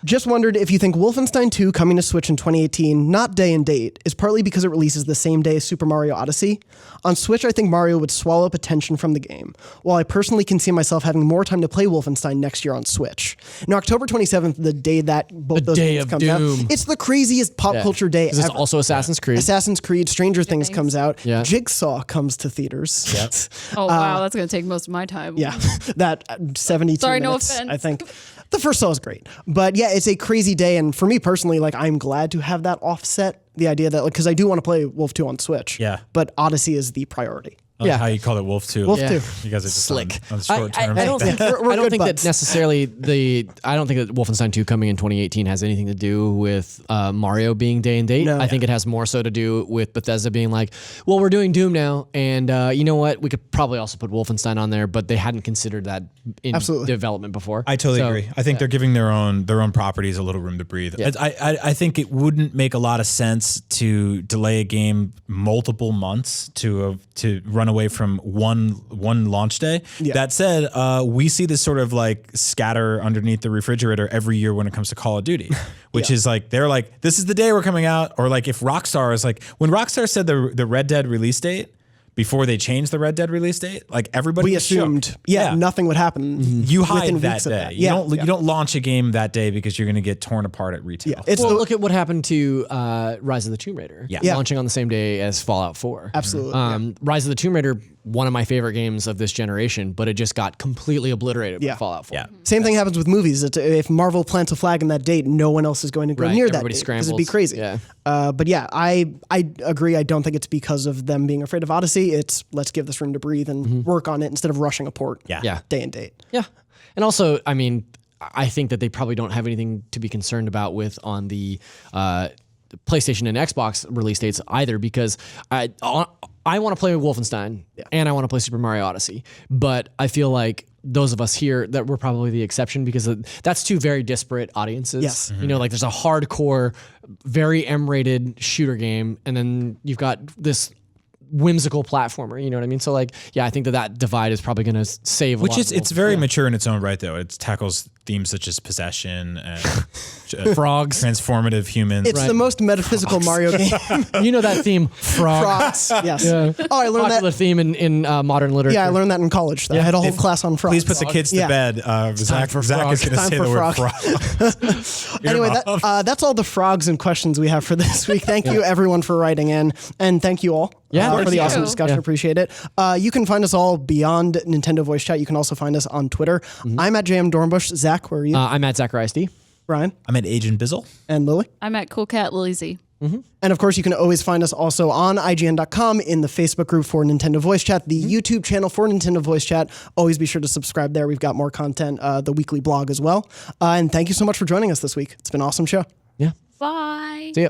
Just wondered if you think Wolfenstein 2 coming to Switch in 2018, not day and date, is partly because it releases the same day as Super Mario Odyssey. On Switch, I think Mario would swallow up attention from the game, while I personally can see myself having more time to play Wolfenstein next year on Switch. Now, October 27th, the day that both those games come out, it's the craziest pop culture day ever. It's also Assassin's Creed. Assassin's Creed, Stranger Things comes out, Yeah. Jigsaw comes to theaters. Yep. Oh, wow, that's going to take most of my time. Yeah, that 72 Sorry, minutes, no offense. I think. The first Saw is great. But yeah, it's a crazy day. And for me personally, like I'm glad to have that offset. The idea that, because I do want to play Wolf 2 on Switch. Yeah. But Odyssey is the priority. How you call it Wolf 2. Wolf 2. You guys are just Slick. on short term. I don't think, We're I don't good think that buds. necessarily I don't think that Wolfenstein 2 coming in 2018 has anything to do with Mario being day and date. No. I think it has more so to do with Bethesda being like, well, we're doing Doom now, and you know what? We could probably also put Wolfenstein on there, but they hadn't considered that in development before. I totally agree. I think they're giving their own properties a little room to breathe. Yeah. I think it wouldn't make a lot of sense to delay a game multiple months to run away from one launch day. Yeah. That said, we see this sort of like scatter underneath the refrigerator every year when it comes to Call of Duty, which is like they're like, this is the day we're coming out, or like if Rockstar is like, when Rockstar said the Red Dead release date, before they changed the Red Dead release date, like everybody was assumed shook. nothing would happen. You hide within that weeks of day. that. You don't launch a game that day because you're going to get torn apart at retail. Yeah. It's Well, look at what happened to Rise of the Tomb Raider. Yeah. Launching on the same day as Fallout 4. Absolutely. Rise of the Tomb Raider, one of my favorite games of this generation, but it just got completely obliterated by Fallout 4. Yeah. Same thing happens with movies. If Marvel plants a flag in that date, no one else is going to go near that Everybody date scrambles. because it'd be crazy. Yeah. But yeah, I agree. I don't think it's because of them being afraid of Odyssey. It's let's give this room to breathe and work on it instead of rushing a port. Yeah. Day and date. Yeah. And also, I mean, I think that they probably don't have anything to be concerned about with on the PlayStation and Xbox release dates either, because I want to play Wolfenstein and I want to play Super Mario Odyssey, but I feel like those of us here that we're probably the exception because that's two very disparate audiences. Yes. You know, like there's a hardcore, very M-rated shooter game, and then you've got this whimsical platformer, you know what I mean? So like, yeah, I think that divide is probably going to save a lot. It's very mature in its own right, though. It tackles themes such as possession and frogs, transformative humans. It's the most metaphysical Mario game. You know that theme, Frogs. Yes. Yeah. Oh, I learned Popular that. thing in modern literature. Yeah, I learned that in college. I had a whole class on frogs. Please put the kids to bed. Zach is going to Time say for the word frog. frog. Anyway, that's all the frogs and questions we have for this week. Thank you, everyone, for writing in. And thank you all for the awesome discussion. Yeah. Appreciate it. You can find us all beyond Nintendo Voice Chat. You can also find us on Twitter. I'm at JM Dornbush. Zach, where are you? I'm at Zacharias D. Ryan? I'm at Agent Bizzle. And Lily? I'm at Cool Cat Lily Z. And of course, you can always find us also on IGN.com in the Facebook group for Nintendo Voice Chat, the YouTube channel for Nintendo Voice Chat. Always be sure to subscribe there. We've got more content, the weekly blog as well. And thank you so much for joining us this week. It's been an awesome show. Yeah. Bye. See ya.